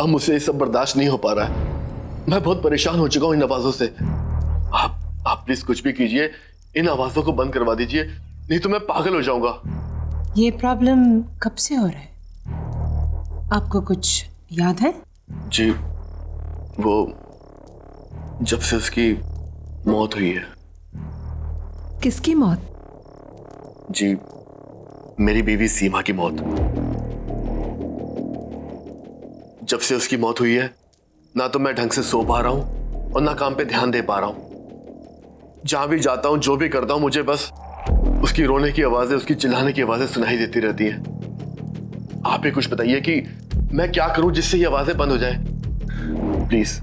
अब मुझसे ये सब बर्दाश्त नहीं हो पा रहा है। मैं बहुत परेशान हो चुका हूँ इन आवाजों से। आप प्लीज कुछ भी कीजिए, इन आवाजों को बंद करवा दीजिए, नहीं तो मैं पागल हो जाऊंगा। ये प्रॉब्लम कब से हो रहा है? आपको कुछ याद है? जी, वो जब से उसकी मौत हुई है। किसकी मौत? जी, मेरी बीवी सीमा की मौत। जब से उसकी मौत हुई है, ना तो मैं ढंग से सो पा रहा हूं और ना काम पे ध्यान दे पा रहा हूं। जहां भी जाता हूं, जो भी करता हूं, मुझे बस उसकी रोने की आवाजें, उसकी चिल्लाने की आवाजें सुनाई देती रहती हैं। आप ही कुछ बताइए कि मैं क्या करूं जिससे ये आवाजें बंद हो जाए। Please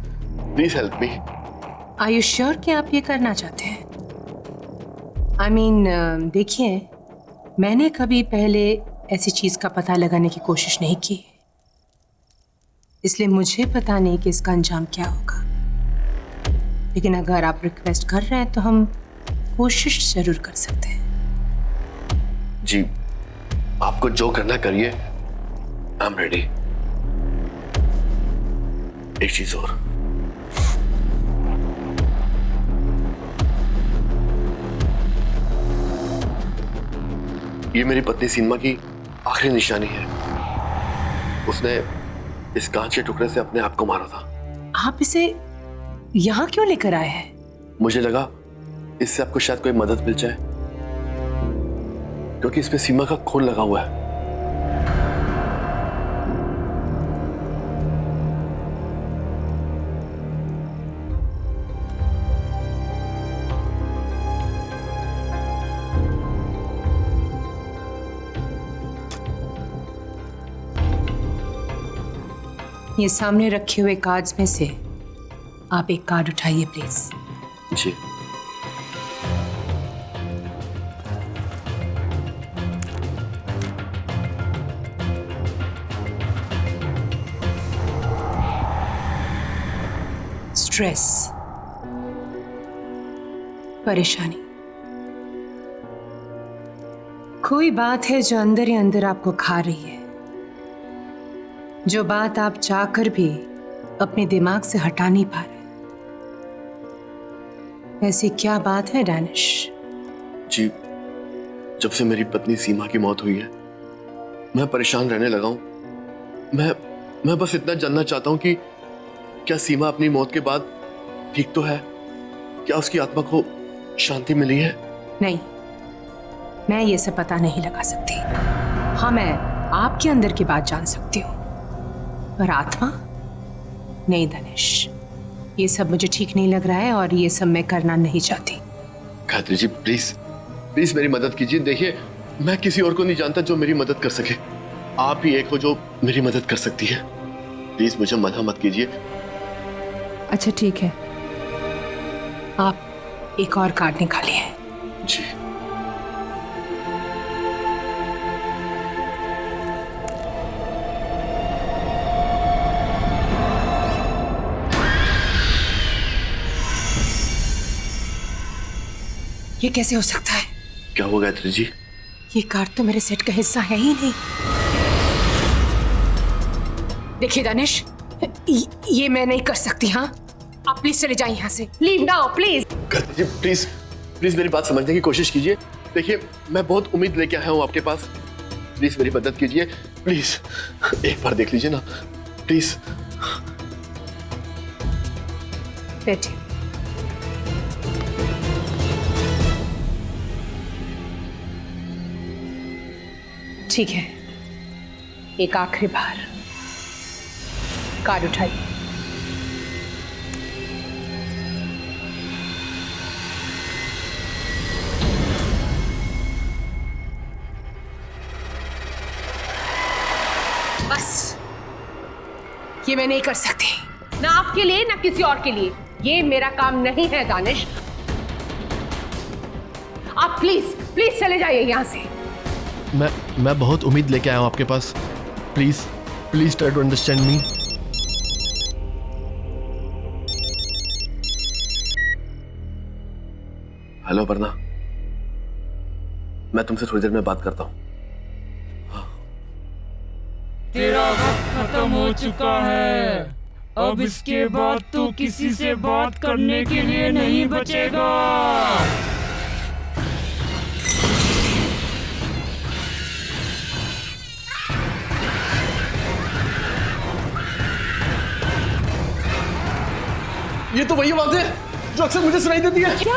please help me. Are you sure कि आप ये करना चाहते हैं? आई मीन, देखिए, मैंने कभी पहले ऐसी चीज का पता लगाने की कोशिश नहीं की, इसलिए मुझे पता नहीं कि इसका अंजाम क्या होगा। लेकिन अगर आप रिक्वेस्ट कर रहे हैं तो हम कोशिश जरूर कर सकते हैं। जी, आपको जो करना करिए, आई एम रेडी। एक चीज और, ये मेरी पत्नी सीमा की आखिरी निशानी है। उसने इस कांच के टुकड़े से अपने आप को मारा था। आप इसे यहाँ क्यों लेकर आए हैं? मुझे लगा इससे आपको शायद कोई मदद मिल जाए, क्योंकि इसमें सीमा का खून लगा हुआ है। ये सामने रखे हुए कार्ड्स में से आप एक कार्ड उठाइए प्लीज। जी। स्ट्रेस, परेशानी, कोई बात है जो अंदर ही अंदर आपको खा रही है, जो बात आप चाहकर भी अपने दिमाग से हटा नहीं पा रहे। ऐसी क्या बात है डैनिश? जी, जब से मेरी पत्नी सीमा की मौत हुई है, मैं परेशान रहने लगा हूं। मैं बस इतना जानना चाहता हूं कि क्या सीमा अपनी मौत के बाद ठीक तो है? क्या उसकी आत्मा को शांति मिली है? नहीं, मैं ये सब पता नहीं लगा सकती। हाँ, मैं आपके अंदर की बात जान सकती हूँ, पर आत्मा नहीं धनेश, ये सब मुझे ठीक नहीं लग रहा है और ये सब मैं करना नहीं चाहती। गायत्री जी, प्लीज प्लीज मेरी मदद कीजिए। देखिए, मैं किसी और को नहीं जानता जो मेरी मदद कर सके। आप ही एक हो जो मेरी मदद कर सकती है। प्लीज मुझे मना मत कीजिए। अच्छा ठीक है, आप एक और कार्ड निकालिए। जी। ये कैसे हो सकता है? क्या हुआ गायत्री जी? ये कार्ड तो मेरे सेट का हिस्सा है ही नहीं। देखिए दानिश, ये मैं नहीं कर सकती। हाँ, आप प्लीज चले जाइए यहाँ से। Leave now please. Gayatri ji, please please मेरी बात समझने की कोशिश कीजिए। देखिए, मैं बहुत उम्मीद लेके आया हूँ आपके पास। प्लीज मेरी मदद कीजिए, प्लीज एक बार देख लीजिए ना, प्लीज। बैठिए। ठीक है, एक आखिरी बार कार्ड उठाइए। बस, ये मैं नहीं कर सकती, ना आपके लिए ना किसी और के लिए। ये मेरा काम नहीं है दानिश। आप प्लीज प्लीज चले जाइए यहां से। मैं बहुत उम्मीद लेके आया हूँ आपके पास। Please please try to understand me. Hello Aparna, मैं तुमसे थोड़ी देर में बात करता हूँ। तेरा वक्त खत्म हो चुका है। अब इसके बाद तू किसी से बात करने के लिए नहीं बचेगा। ये तो वही आवाज है जो अक्सर मुझे सुनाई देती है। क्या?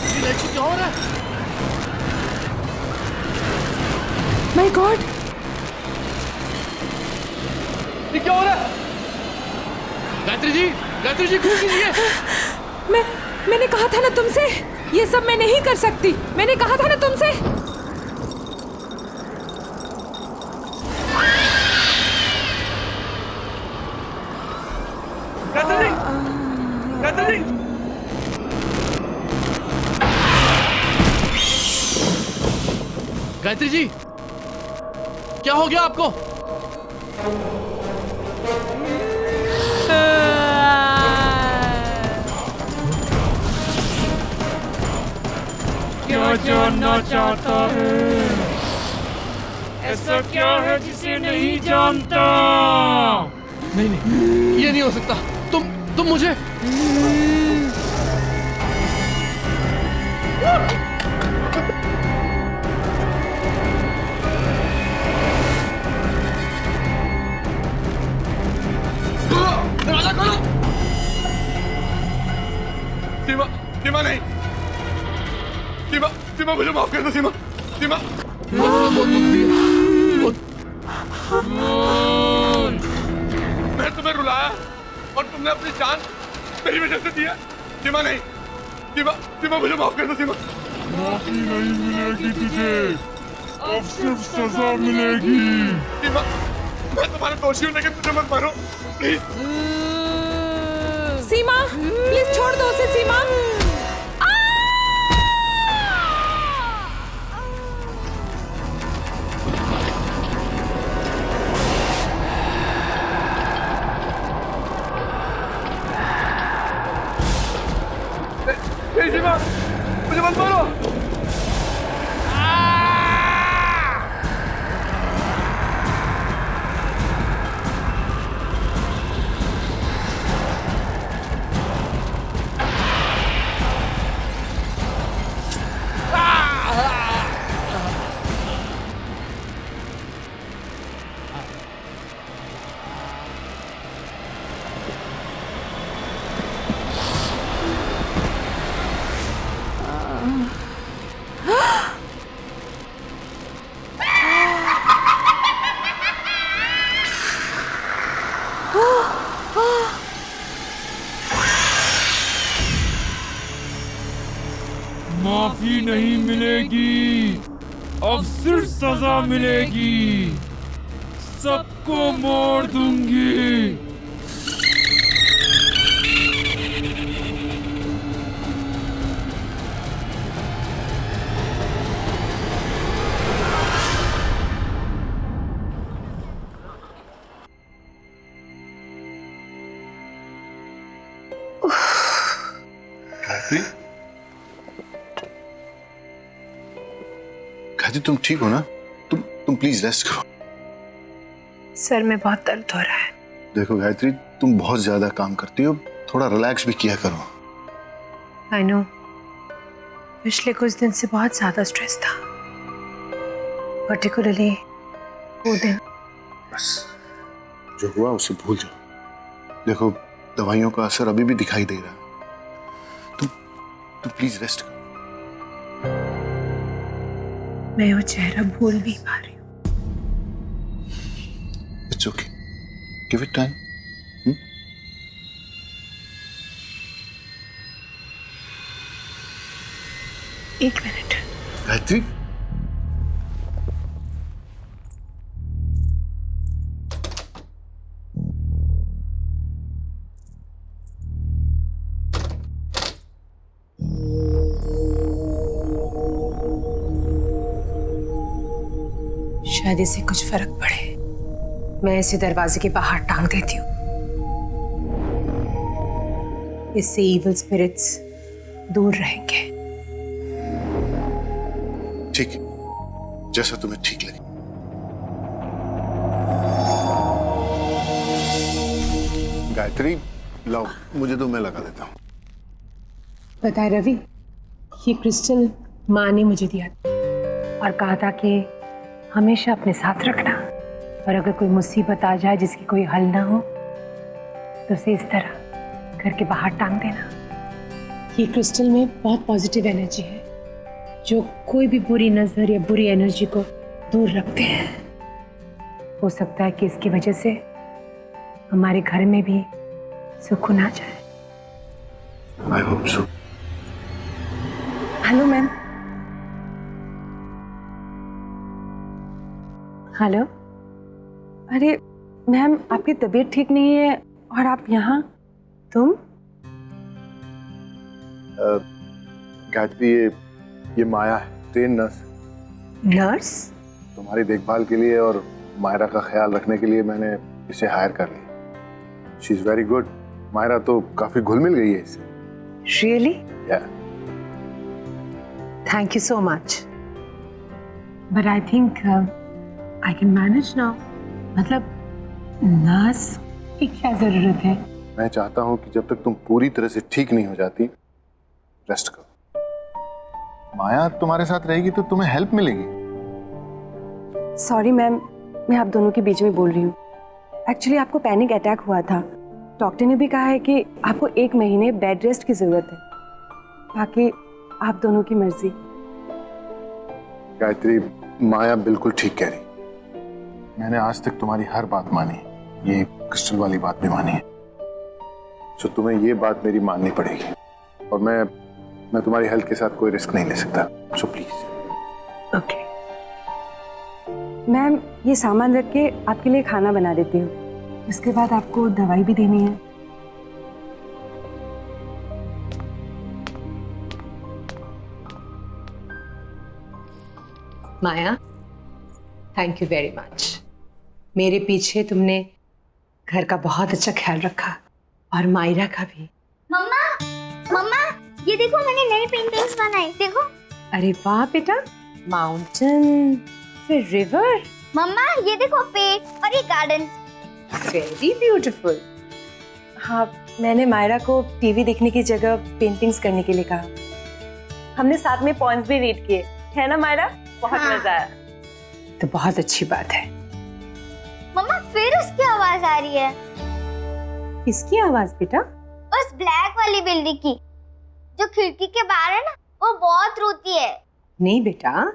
ये लाइट से क्या हो रहा है? माय गॉड, ये क्या हो रहा है? गायत्री जी कुछ कीजिए। मैंने कहा था ना तुमसे, ये सब मैं नहीं कर सकती। मैंने कहा था ना तुमसे। गायत्री जी, क्या हो गया आपको? क्या जानना चाहता है? ऐसा क्या है जिसे नहीं जानता? नहीं, ये नहीं हो सकता। तुम मुझे दरवाजा खोलो। सीमा नहीं। सीमा मुझे माफ कर दो। सीमा मैं तुम्हें रुलाया और तुमने अपनी जान मेरी वजह से दिया। सीमा नहीं। सीमा मुझे माफ कर दो। सीमा माफी नहीं मिलेगी तुझे, अब सिर्फ सजा मिलेगी। सीमा, मैं तुम्हारा दोषी हूँ लेकिन मुझे मत मारो प्लीज। सीमा, प्लीज छोड़ दो उसे। सीमा, सीमा मुझे मत मारो। माफी नहीं मिलेगी, अब सिर्फ सजा मिलेगी। सबको मोड़ दूंगी। गायत्री, तुम ठीक हो ना? तुम प्लीज रेस्ट करो। सर में बहुत दर्द हो रहा है। देखो गायत्री, तुम बहुत ज्यादा काम करती हो, थोड़ा रिलैक्स भी किया करो। आई नो, पिछले कुछ दिन से बहुत ज्यादा स्ट्रेस था, पर्टिकुलरली वो दिन। बस जो हुआ उसे भूल जाओ। देखो, दवाइयों का असर अभी भी दिखाई दे रहा है। तुम प्लीज रेस्ट करो। मैं वो चेहरा भूल नहीं पा रही हूँ। It's okay, give it time. एक मिनट। गायत्री, शायद इससे कुछ फर्क पड़े। मैं इसे दरवाजे के बाहर टांग देती हूँ। इससे इविल स्पिरिट्स दूर रहेंगे। ठीक है, जैसा तुम्हें ठीक लगे। गायत्री लाओ, मुझे तो मैं लगा देता हूँ। पता है रवि, ये क्रिस्टल माँ ने मुझे दिया था और कहा था कि हमेशा अपने साथ रखना, और अगर कोई मुसीबत आ जाए जिसकी कोई हल ना हो तो उसे इस तरह घर के बाहर टांग देना। ये क्रिस्टल में बहुत पॉजिटिव एनर्जी है जो कोई भी बुरी नजर या बुरी एनर्जी को दूर रखते हैं। हो सकता है कि इसकी वजह से हमारे घर में भी सुकून आ जाए। I hope so. Hello ma'am. Hello. अरे मैम, आपकी तबीयत ठीक नहीं है और आप यहाँ? तुम? गायत्री, ये माया है, ट्रेन नर्स। नर्स? तुम्हारी देखभाल के लिए और मायरा का ख्याल रखने के लिए मैंने इसे हायर कर लिया। She is very good. Myra तो काफी घुल मिल गई है इससे। Really? Yeah. Thank you so much, but I think I can manage now. मतलब नर्स की क्या जरूरत है? मैं चाहता हूँ कि जब तक तुम पूरी तरह से ठीक नहीं हो जाती, रेस्ट करो। माया तुम्हारे साथ रहेगी तो तुम्हें हेल्प मिलेगी। सॉरी मैम, मैं आप दोनों के बीच में बोल रही हूँ। एक्चुअली आपको पैनिक अटैक हुआ था। डॉक्टर ने भी कहा है कि आपको 1 महीने बेड रेस्ट की जरूरत है। बाकी आप दोनों की मर्जी। गायत्री, माया बिल्कुल ठीक कह रही। मैंने आज तक तुम्हारी हर बात मानी, ये क्रिस्टल वाली बात भी मानी है। तो तुम्हें ये बात मेरी माननी पड़ेगी, और मैं तुम्हारी हेल्थ के साथ कोई रिस्क नहीं ले सकता। So please. ओके। मैम, ये सामान रख के आपके लिए खाना बना देती हूँ। उसके बाद आपको दवाई भी देनी है। माया, थैंक यू वेरी मच। मेरे पीछे तुमने घर का बहुत अच्छा ख्याल रखा, और मायरा का भी। मम्मा, मम्मा, ये देखो मैंने नई पेंटिंग्स बनाई, देखो। अरे वाह बेटा, माउंटेन, फिर रिवर। मम्मा, ये देखो पेड़ और ये गार्डन। Very beautiful. हाँ, मैंने मायरा को टीवी देखने की जगह पेंटिंग्स करने के लिए कहा। हमने साथ में पॉइंट्स भी रीड किए, है ना मायरा? बहुत हाँ। मजा आया। तो बहुत अच्छी बात है। मम्मा, फिर उसकी आवाज आ रही है। किसकी आवाज बेटा? उस ब्लैक वाली बिल्ली की, जो खिड़की के बाहर है ना, वो बहुत रोती है। नहीं बेटा,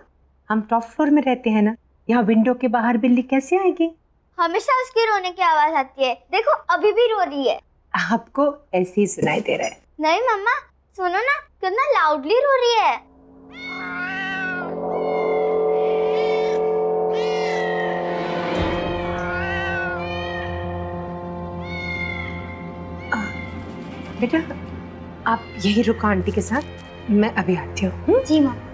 हम टॉप फ्लोर में रहते हैं ना, यहाँ विंडो के बाहर बिल्ली कैसे आएगी? हमेशा उसकी रोने की आवाज आती है, देखो अभी भी रो रही है। आपको ऐसे ही सुनाई दे रहा है। नहीं मम्मा, सुनो ना, कितना लाउडली रो रही है। बेटा, आप यही रुको आंटी के साथ, मैं अभी आती हूँ। जी मम्मा।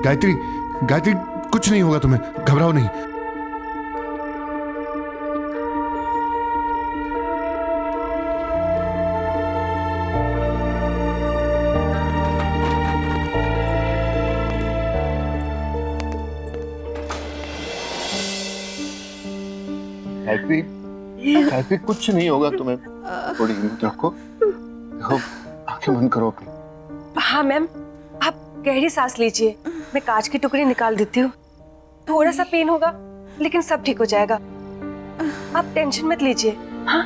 गायत्री, गायत्री कुछ नहीं होगा तुम्हें, घबराओ नहीं। गायत्री, गायत्री कुछ नहीं होगा तुम्हें, थोड़ी हिम्मत रखो, देखो आंखें बंद करो अपनी। हाँ मैम, आप गहरी सांस लीजिए, मैं कांच की टुकड़ी निकाल देती हूँ। थोड़ा सा पेन होगा लेकिन सब ठीक हो जाएगा, आप टेंशन मत लीजिए। हाँ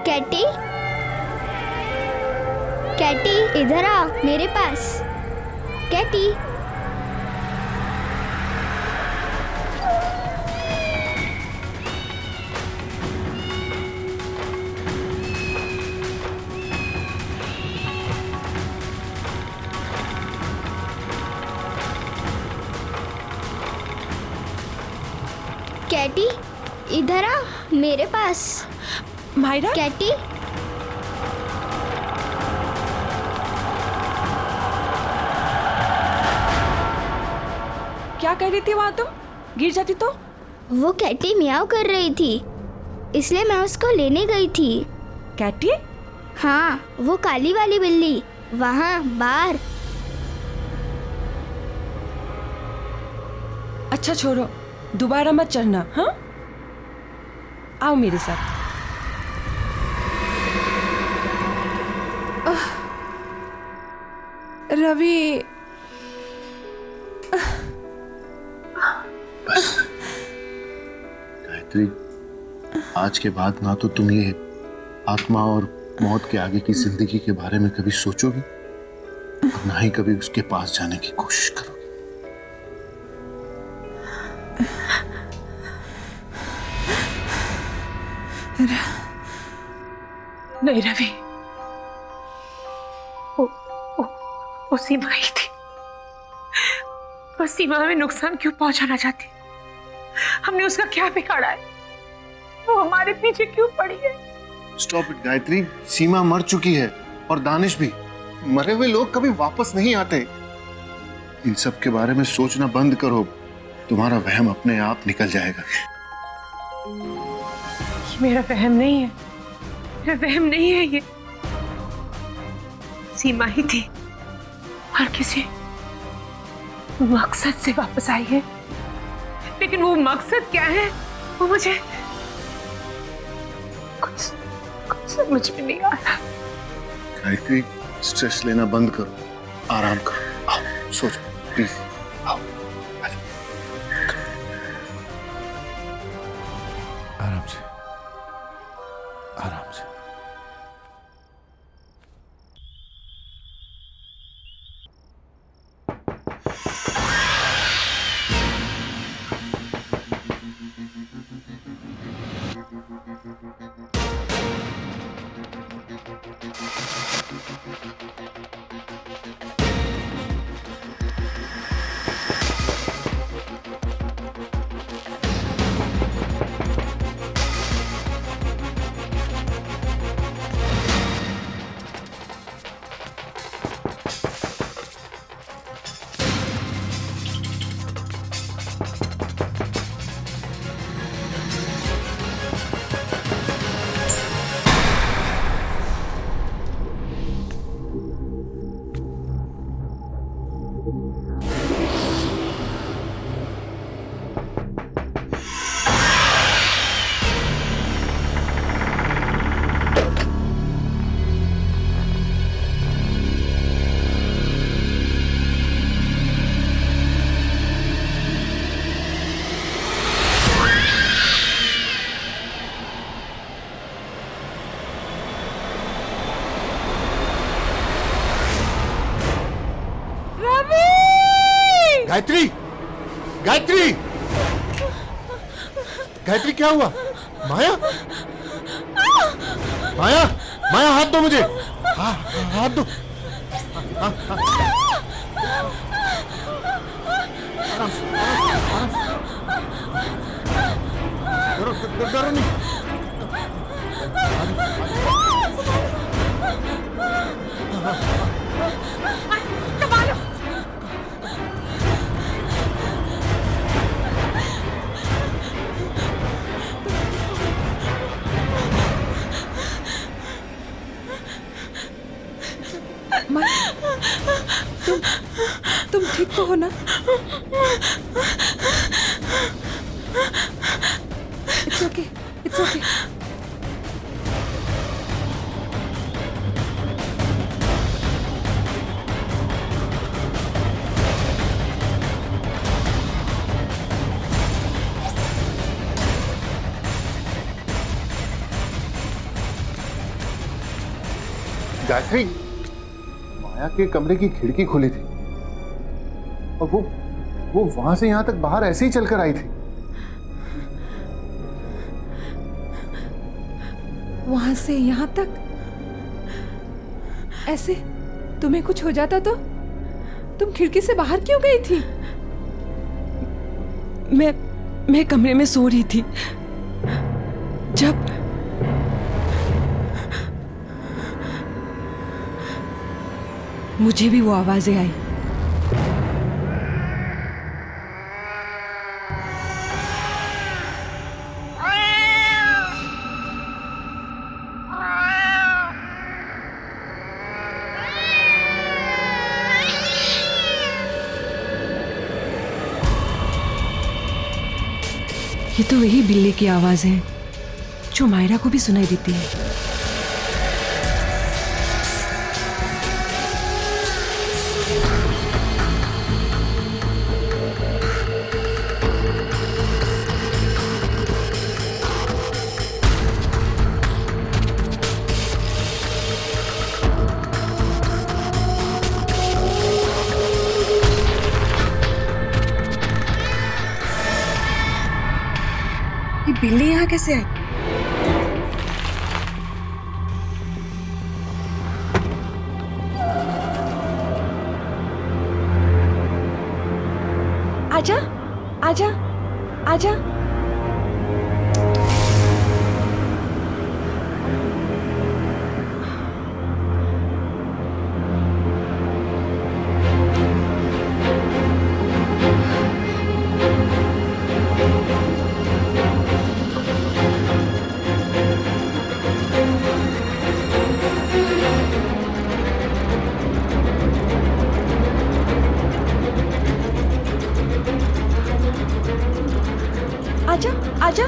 कैटी, कैटी इधर आ मेरे पास। कैटी, कैटी इधर आ मेरे पास। मायरा, कैटी, क्या कर रही थी वहां तुम? गिर जाती तो? वो कैटी मियाओ कर रही थी, इसलिए मैं उसको लेने गई थी। कैटी? हाँ, वो काली वाली बिल्ली वहाँ बाहर। अच्छा छोड़ो, दोबारा मत चढ़ना। हाँ, आओ मेरे साथ। रवि, बस गायत्री, आज के बाद ना तो तुम ये आत्मा और मौत के आगे की जिंदगी के बारे में कभी सोचोगी और ना ही कभी उसके पास जाने की कोशिश करोगी। नहीं रवि, वो सीमा ही थी, वो सीमा में नुकसान क्यों पहुंचाना चाहती? हमने उसका क्या बिगाड़ा है? वो हमारे पीछे क्यों पड़ी है? स्टॉप इट गायत्री, सीमा मर चुकी है और दानिश भी। मरे हुए लोग कभी वापस नहीं आते। इन सब के बारे में सोचना बंद करो, तुम्हारा वहम अपने आप निकल जाएगा। ये मेरा वहम नहीं है, मेरा वहम नहीं है ये। सीमा ही थी और किसी मकसद से वापस आई है, लेकिन वो मकसद क्या है वो मुझे कुछ समझ में नहीं आ रहा। गायत्री, स्ट्रेस लेना बंद करो, आराम करो, आओ सो जाओ प्लीज, आओ आराम से, आराम से। गायत्री, गायत्री, गायत्री क्या हुआ? माया, माया, माया हाथ दो मुझे, हाथ दो। डरो नहीं। तुम ठीक तो हो ना? It's okay, it's okay. Gayatri, Maya के कमरे की खिड़की खुली थी और वो वहां से यहां तक बाहर ऐसे ही चलकर आई थी। वहां से यहां तक ऐसे? तुम्हें कुछ हो जाता तो? तुम खिड़की से बाहर क्यों गई थी? मैं कमरे में सो रही थी जब मुझे भी वो आवाजें आई। ये तो वही बिल्ली की आवाज है जो मायरा को भी सुनाई देती है। ये बिल्ली यहाँ कैसे आई? आजा, आजा, आजा। आजा, आजा।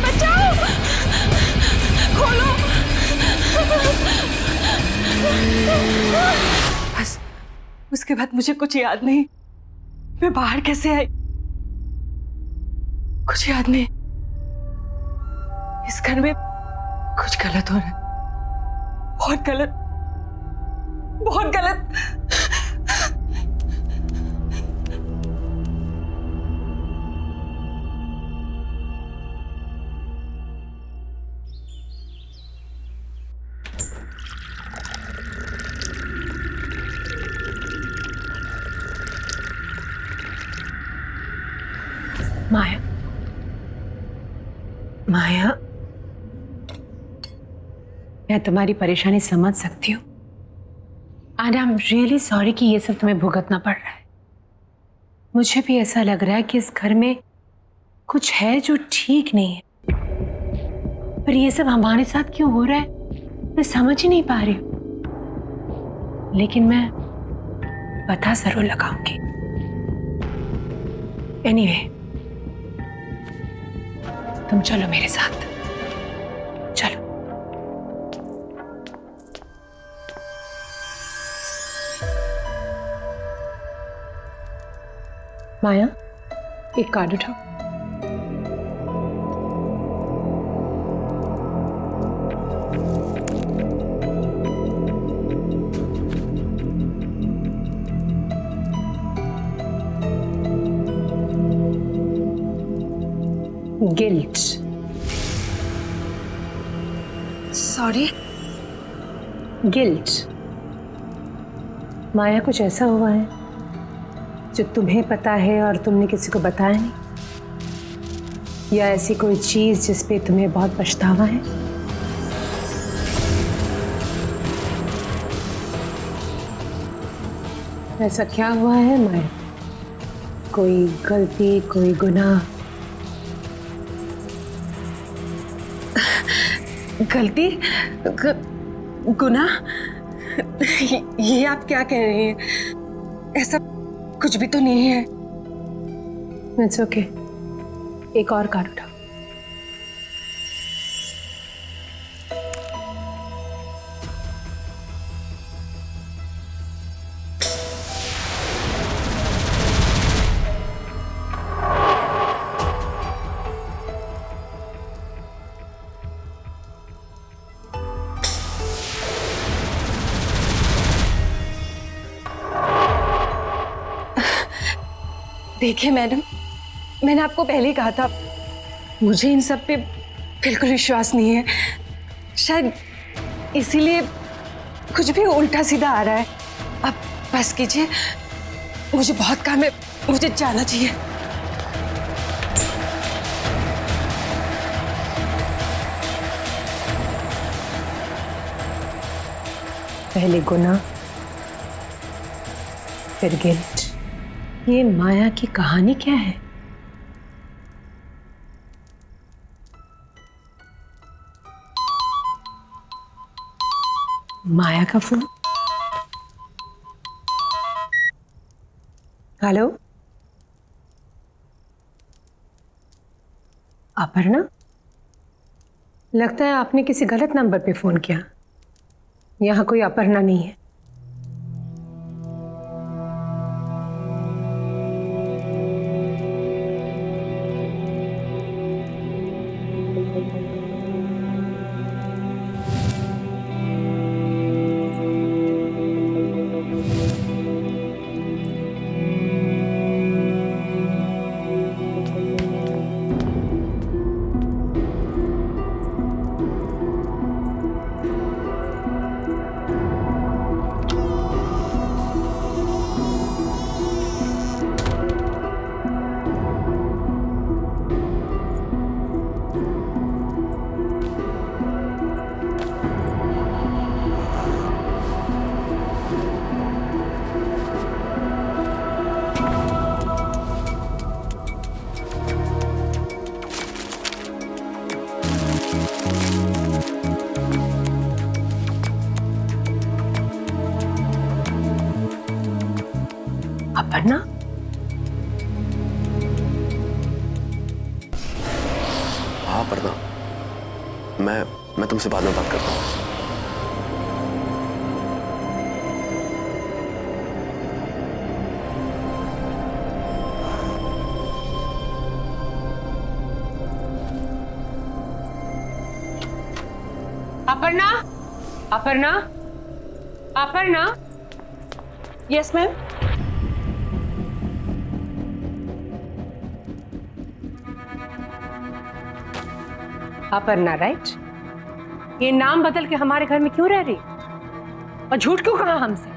बचाओ, खोलो। बस उसके बाद मुझे कुछ याद नहीं। मैं बाहर कैसे आई कुछ याद नहीं। इस घर में कुछ गलत हो रहा है, बहुत गलत, बहुत गलत। माया, माया, मैं तुम्हारी परेशानी समझ सकती हूँ and I am really sorry कि ये सब तुम्हें भुगतना पड़ रहा है। मुझे भी ऐसा लग रहा है कि इस घर में कुछ है जो ठीक नहीं है, पर ये सब हमारे साथ क्यों हो रहा है मैं समझ ही नहीं पा रही हूँ। लेकिन मैं पता जरूर लगाऊंगी। एनीवे, तुम चलो मेरे साथ, चलो। माया, एक कार्ड उठाओ। गिल्ट। सॉरी। गिल्ट। माया, कुछ ऐसा हुआ है जो तुम्हें पता है और तुमने किसी को बताया नहीं, या ऐसी कोई चीज जिस पे तुम्हें बहुत पछतावा है? ऐसा क्या हुआ है माया? कोई गलती, कोई गुनाह? गलती? गुनाह? ये आप क्या कह रहे हैं? ऐसा कुछ भी तो नहीं है। इट्स ओके, एक और कार्ड उठाओ। देखिए मैडम, मैंने आपको पहले ही कहा था, मुझे इन सब पे बिल्कुल विश्वास नहीं है। शायद इसीलिए कुछ भी उल्टा सीधा आ रहा है। आप बस कीजिए, मुझे बहुत काम है, मुझे जाना चाहिए। पहले गुनाह, फिर गिल्ट। ये माया की कहानी क्या है? माया का फोन। हेलो, अपर्णा? लगता है आपने किसी गलत नंबर पे फोन किया। यहां कोई अपर्णा नहीं है। अपर्णा? हाँ अपर्णा, मैं तुमसे बाद में बात करता हूँ। Aparna, Aparna, Aparna. Yes ma'am. Aparna, right? ये नाम बदल के हमारे घर में क्यों रह रही और झूठ क्यों कहा हमसे?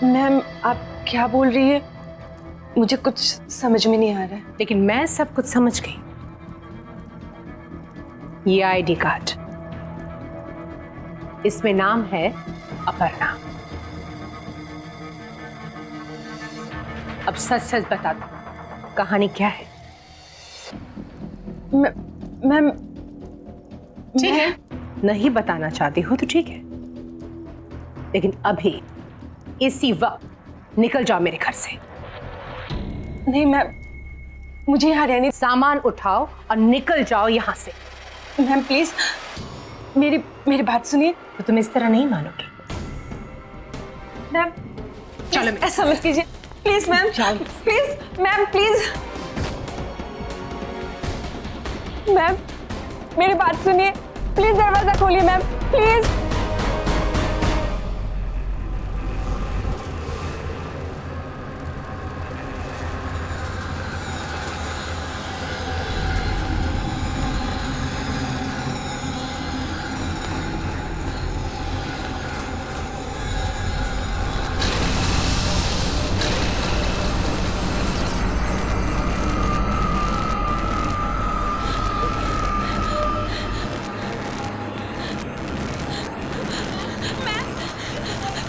मैम आप क्या बोल रही है? मुझे कुछ समझ में नहीं आ रहा है। लेकिन मैं सब कुछ समझ गई। ये आईडी कार्ड, इसमें नाम है अपर्णा। अब सच सच बता दो, कहानी क्या है? मैम ठीक है, नहीं बताना चाहती हो तो ठीक है, लेकिन अभी इसी वक्त निकल जाओ मेरे घर से। नहीं मैम, मुझे यहाँ रहने। सामान उठाओ और निकल जाओ यहाँ से। मैम प्लीज मेरी बात सुनिए। तो तुम इस तरह नहीं मानोगी। मैम चलो ऐसा मत कीजिए please ma'am. Please ma'am, please ma'am मेरी बात सुनिए, प्लीज दरवाजा खोलिए मैम, प्लीज।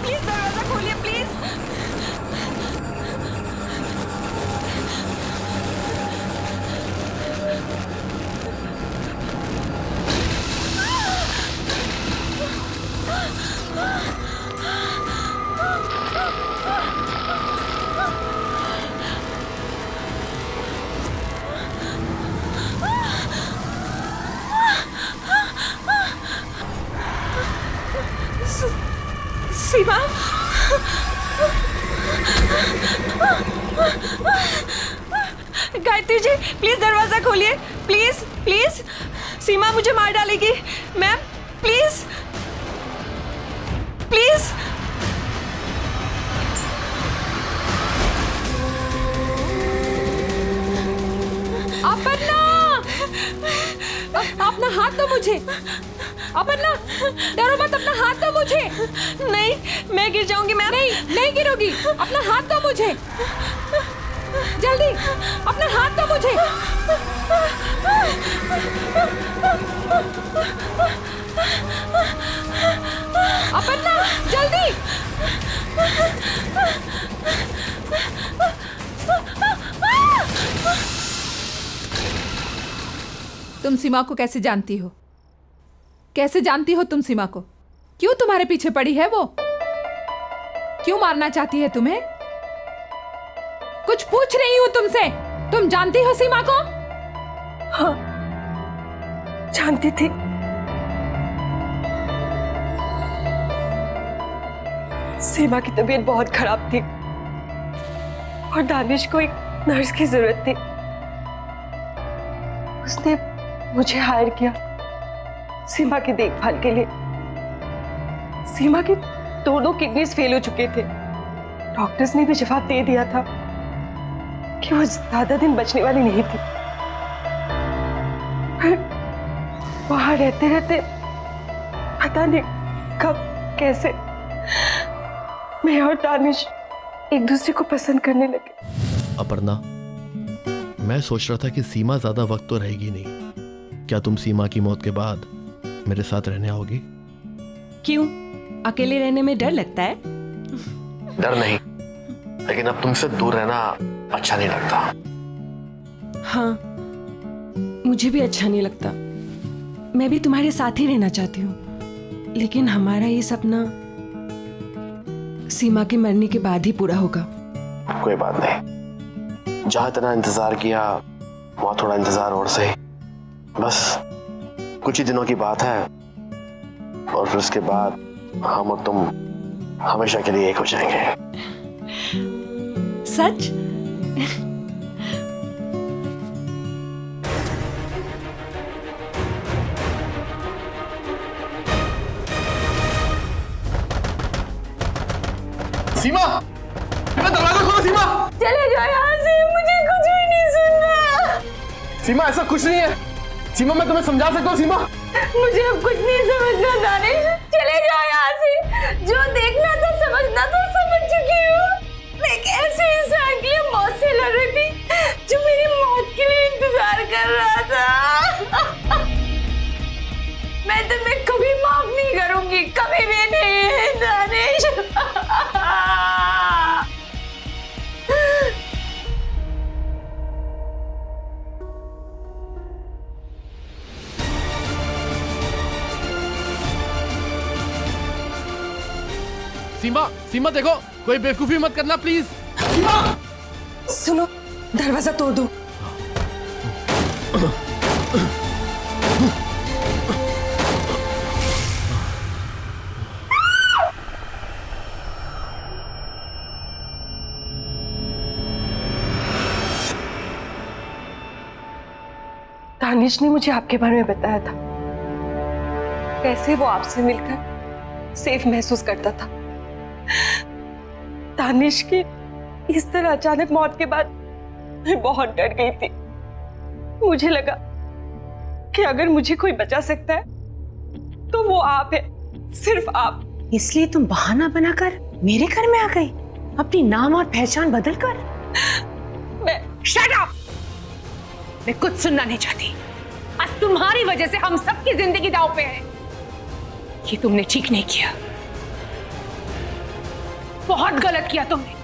प्लीज दरवाजा खोलिए प्लीज। सीमा, गायत्री जी प्लीज दरवाजा खोलिए, प्लीज प्लीज। सीमा मुझे मार डालेगी मैम, प्लीज प्लीज। अपर्णा, अपना हाथ दो मुझे। अपर्णा, डरो मत, अपना हाथ दो मुझे। नहीं, मैं गिर जाऊंगी मैम। नहीं गिरोगी, अपना हाथ दो मुझे, जल्दी अपना हाथ दो मुझे। अपर्णा जल्दी। तुम सीमा को कैसे जानती हो? कैसे जानती हो तुम सीमा को? क्यों तुम्हारे पीछे पड़ी है वो? क्यों मारना चाहती है तुम्हें? कुछ पूछ रही हूं तुमसे। तुम जानती हो सीमा को? हाँ, जानती थी। सीमा की तबीयत बहुत खराब थी और दानिश को एक नर्स की जरूरत थी। उसने मुझे हायर किया सीमा की देखभाल के लिए। सीमा की दोनों किडनीज फेल हो चुके थे। डॉक्टर्स ने भी जवाब दे दिया था कि वो ज्यादा दिन बचने वाली नहीं थी। फिर वहां रहते रहते पता नहीं कब कैसे मैं और दानिश एक दूसरे को पसंद करने लगे। अपर्णा, मैं सोच रहा था कि सीमा ज्यादा वक्त तो रहेगी नहीं। क्या तुम सीमा की मौत के बाद मेरे साथ रहने आओगी? क्यों, अकेले रहने में डर लगता है? डर नहीं, लेकिन अब तुमसे दूर रहना अच्छा नहीं लगता। हाँ, मुझे भी अच्छा नहीं लगता। मैं भी तुम्हारे साथ ही रहना चाहती हूँ, लेकिन हमारा ये सपना सीमा के मरने के बाद ही पूरा होगा। कोई बात नहीं, जहां इतना इंतजार किया वहां थोड़ा इंतजार और सही। बस कुछ ही दिनों की बात है और फिर उसके बाद हम और तुम हमेशा के लिए एक हो जाएंगे। सच? सीमा, दरवाजा खोलो। सीमा, चले जाओ यहाँ से, मुझे कुछ भी नहीं सुनना। सीमा ऐसा कुछ नहीं है। सीमा, मैं तुम्हें समझा सकता हूँ। सीमा, मुझे अब कुछ नहीं समझना दानिश, चले जाओ यहाँ से। जो देखना था समझना था समझ चुकी हूँ। मैं एक ऐसे इंसान के लिए मौत से लड़ मैं तुम्हें कभी माफ नहीं करूंगी, कभी भी नहीं दानिश। सीमा, सीमा देखो, कोई बेवकूफी मत करना प्लीज। सुनो, दरवाजा तोड़ दो। दानिश ने मुझे आपके बारे में बताया था, कैसे वो आपसे मिलकर सेफ महसूस करता था। दानिश की इस तरह अचानक मौत के बाद मैं बहुत डर गई थी। मुझे लगा कि अगर मुझे कोई बचा सकता है तो वो आप है, सिर्फ आप। इसलिए तुम बहाना बनाकर मेरे घर में आ गई, अपनी नाम और पहचान बदलकर। मैं शट अप! मैं कुछ सुनना नहीं चाहती। आज तुम्हारी वजह से हम सबकी जिंदगी दांव पे है। ये तुमने ठीक नहीं किया, बहुत गलत किया तुमने।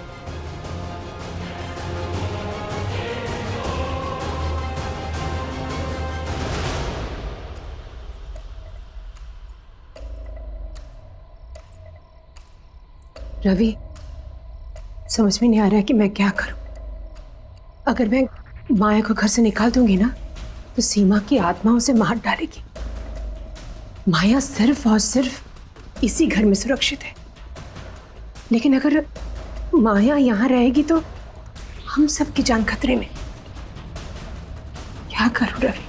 रवि, समझ में नहीं आ रहा है कि मैं क्या करूं। अगर मैं माया को घर से निकाल दूंगी ना तो सीमा की आत्मा उसे मार डालेगी। माया सिर्फ और सिर्फ इसी घर में सुरक्षित है, लेकिन अगर माया यहाँ रहेगी तो हम सबकी जान खतरे में। क्या करूं रवि?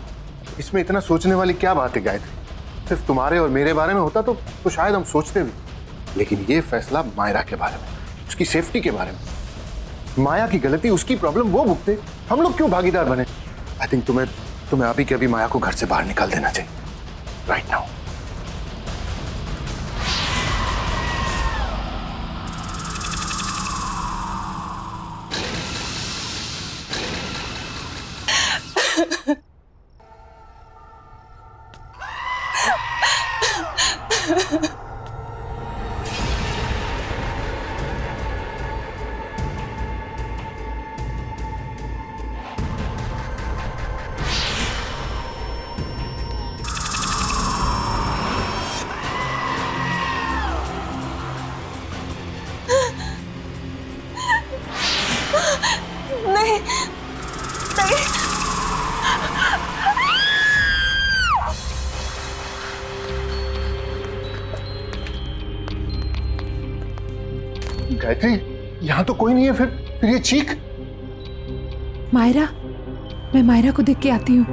इसमें इतना सोचने वाली क्या बात है गायत्री? सिर्फ तुम्हारे और मेरे बारे में होता तो शायद हम सोचते भी, लेकिन ये फैसला मायरा के बारे में, उसकी सेफ्टी के बारे में। माया की गलती, उसकी प्रॉब्लम वो भुगते, हम लोग क्यों भागीदार बने? आई थिंक तुम्हें अभी के अभी माया को घर से बाहर निकाल देना चाहिए, राइट नाउ। नहीं, नहीं। गायत्री, यहाँ तो कोई नहीं है, फिर ये चीख। मायरा, मैं मायरा को देख के आती हूँ।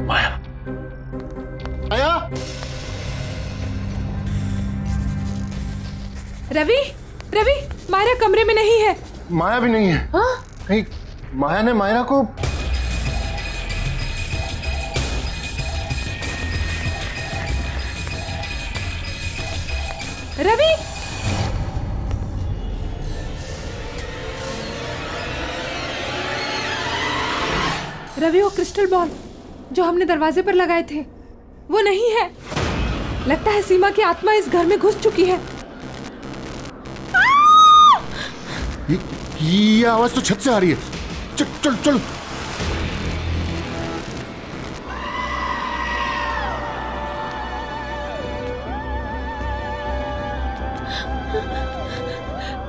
माया, माया। रवि, रवि, मायरा कमरे में नहीं है। माया भी नहीं है। हाँ? कहीं माया ने मायरा को रवि, रवि, वो क्रिस्टल बॉल जो हमने दरवाजे पर लगाए थे वो नहीं है। लगता है सीमा की आत्मा इस घर में घुस चुकी है। ये आवाज तो छत से आ रही है। चल चल चल।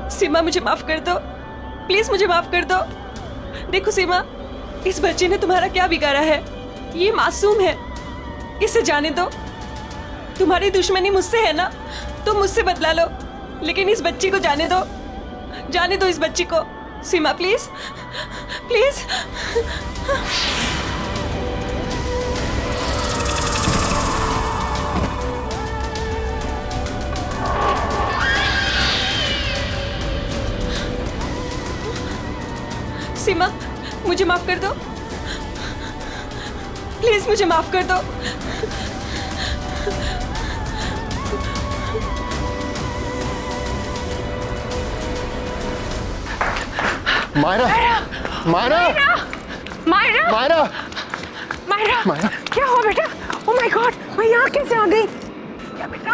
सीमा, मुझे माफ कर दो, प्लीज मुझे माफ कर दो। देखो सीमा, इस बच्चे ने तुम्हारा क्या बिगाड़ा है? ये मासूम है, इसे जाने दो। तुम्हारी दुश्मनी मुझसे है ना, तुम मुझसे बदला लो, लेकिन इस बच्ची को जाने दो, जाने दो इस बच्ची को। सीमा प्लीज, प्लीज। सीमा, मुझे माफ कर दो, प्लीज मुझे माफ कर दो। मायरा, मायरा, मायरा मायरा मायरा मायरा क्या हुआ बेटा? ओह माय गॉड, मैं यहाँ कैसे आ गई? क्या बेटा?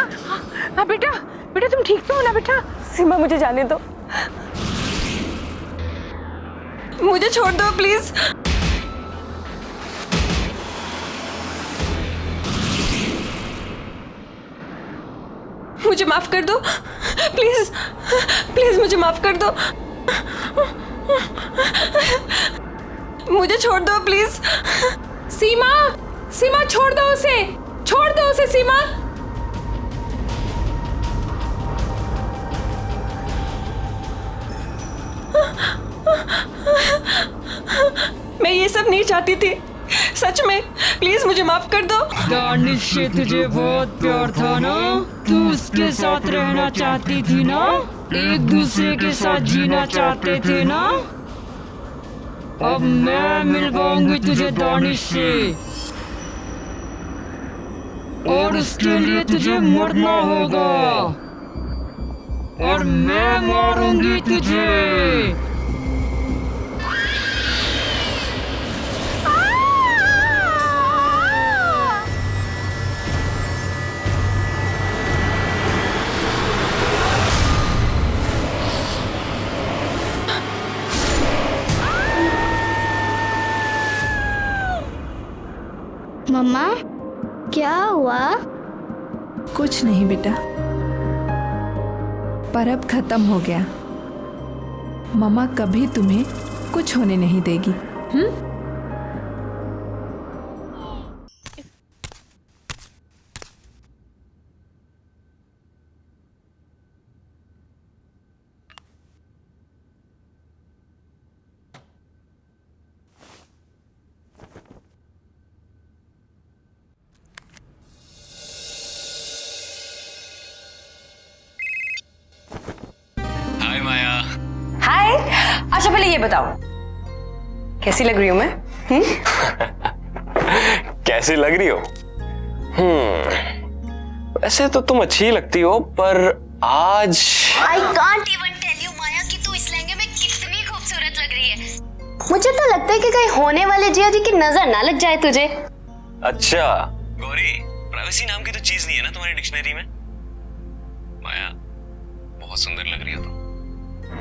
हाँ बेटा, बेटा तुम ठीक तो हो ना बेटा? सीमा मुझे जाने दो, मुझे छोड़ दो प्लीज। मुझे माफ कर दो प्लीज, प्लीज मुझे माफ कर दो, मुझे छोड़ दो प्लीज। सीमा, सीमा छोड़ दो उसे, छोड़ दो उसे सीमा। मैं ये सब नहीं चाहती थी, सच में, प्लीज मुझे माफ कर दो। दानिश से तुझे बहुत प्यार था ना, तू उसके साथ रहना चाहती थी ना, एक दूसरे के साथ जीना चाहते थे ना। अब मैं मिलवाऊंगी तुझे दानिश से, और उसके लिए तुझे मरना होगा, और मैं मारूंगी तुझे। मम्मा क्या हुआ? कुछ नहीं बेटा, पर अब खत्म हो गया। मम्मा कभी तुम्हें कुछ होने नहीं देगी। हाय माया। हाय, अच्छा पहले ये बताओ कैसी लग रही हूँ मैं? कैसी लग रही हो? वैसे तो तुम अच्छी लगती हो, पर आज I can't even tell you माया कि तू इस लहंगे में कितनी खूबसूरत लग रही है। मुझे तो लगता है कि कहीं होने वाले जिया जी की नजर ना लग जाए तुझे। अच्छा गौरी, प्राइवेसी नाम की तो चीज नहीं है ना तुम्हारी डिक्शनरी में। माया बहुत सुंदर लग रही हो तुम।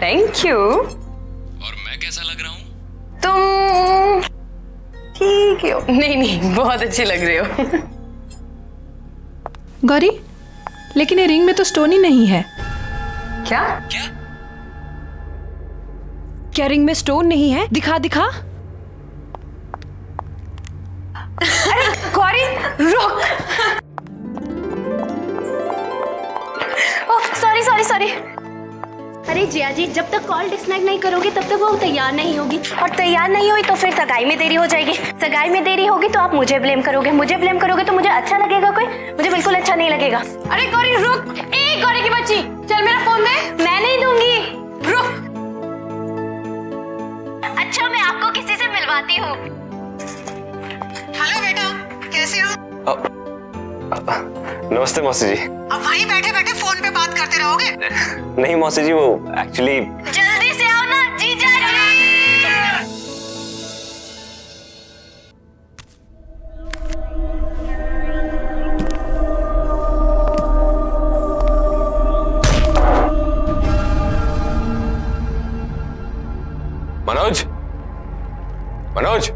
Thank you. और मैं कैसा लग रहा हूँ? तुम ठीक हो? नहीं नहीं, बहुत अच्छी लग रही हो। गौरी, लेकिन ये रिंग में तो स्टोन ही नहीं है। क्या क्या? क्या रिंग में स्टोन नहीं है? दिखा दिखा। अरे गौरी रुक। Oh sorry sorry sorry. अरे जिया जी, जब तक कॉल डिस्कनेक्ट नहीं करोगे तब तक वो तैयार नहीं होगी, और तैयार नहीं हुई तो फिर सगाई में देरी हो जाएगी, सगाई में देरी होगी तो आप मुझे ब्लेम करोगे, मुझे ब्लेम करोगे तो मुझे अच्छा लगेगा कोई? मुझे बिल्कुल अच्छा नहीं लगेगा। अरे गौरी रुक। ए गौरी की बच्ची, चल मेरा फोन दे। मैं नहीं दूंगी। रुक। अच्छा मैं आपको किसी से मिलवाती हूँ। हेलो बेटा, कैसे हो? नमस्ते मौसी जी। अब वहीं बैठे बैठे फोन पे बात करते रहोगे? नहीं मौसी जी, वो एक्चुअली जल्दी से आओ ना जीजा जी। मनोज, मनोज,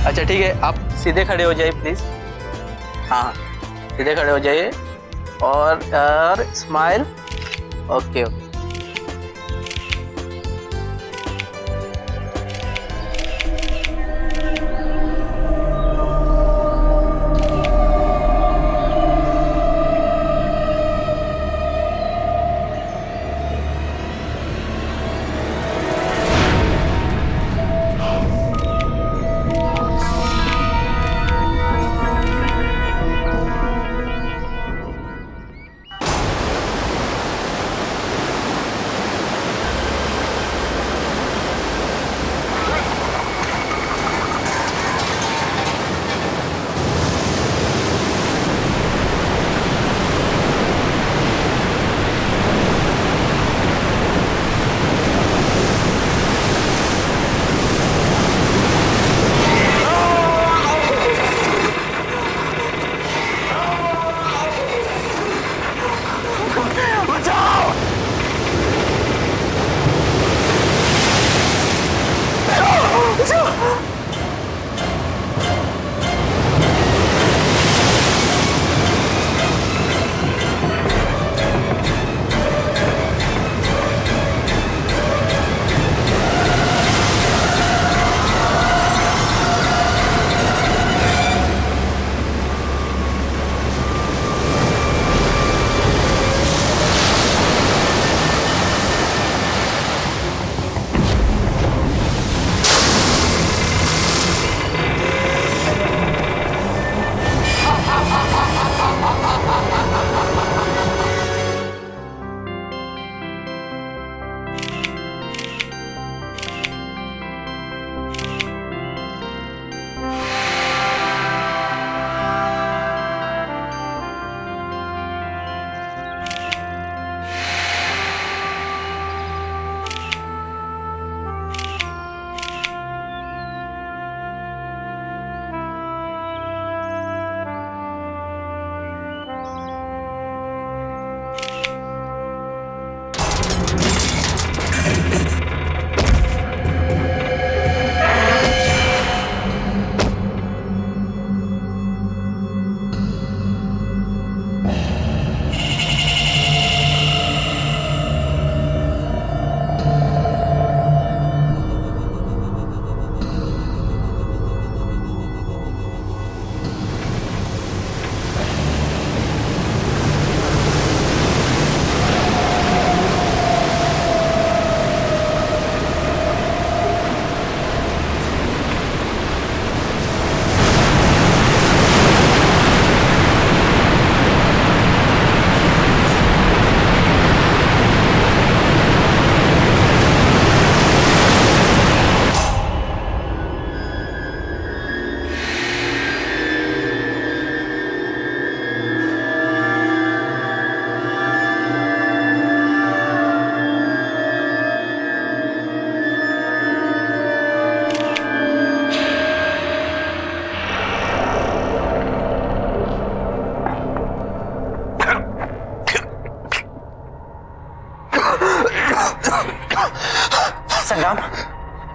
अच्छा ठीक है, आप सीधे खड़े हो जाइए प्लीज। हाँ सीधे खड़े हो जाइए और स्माइल। Okay okay.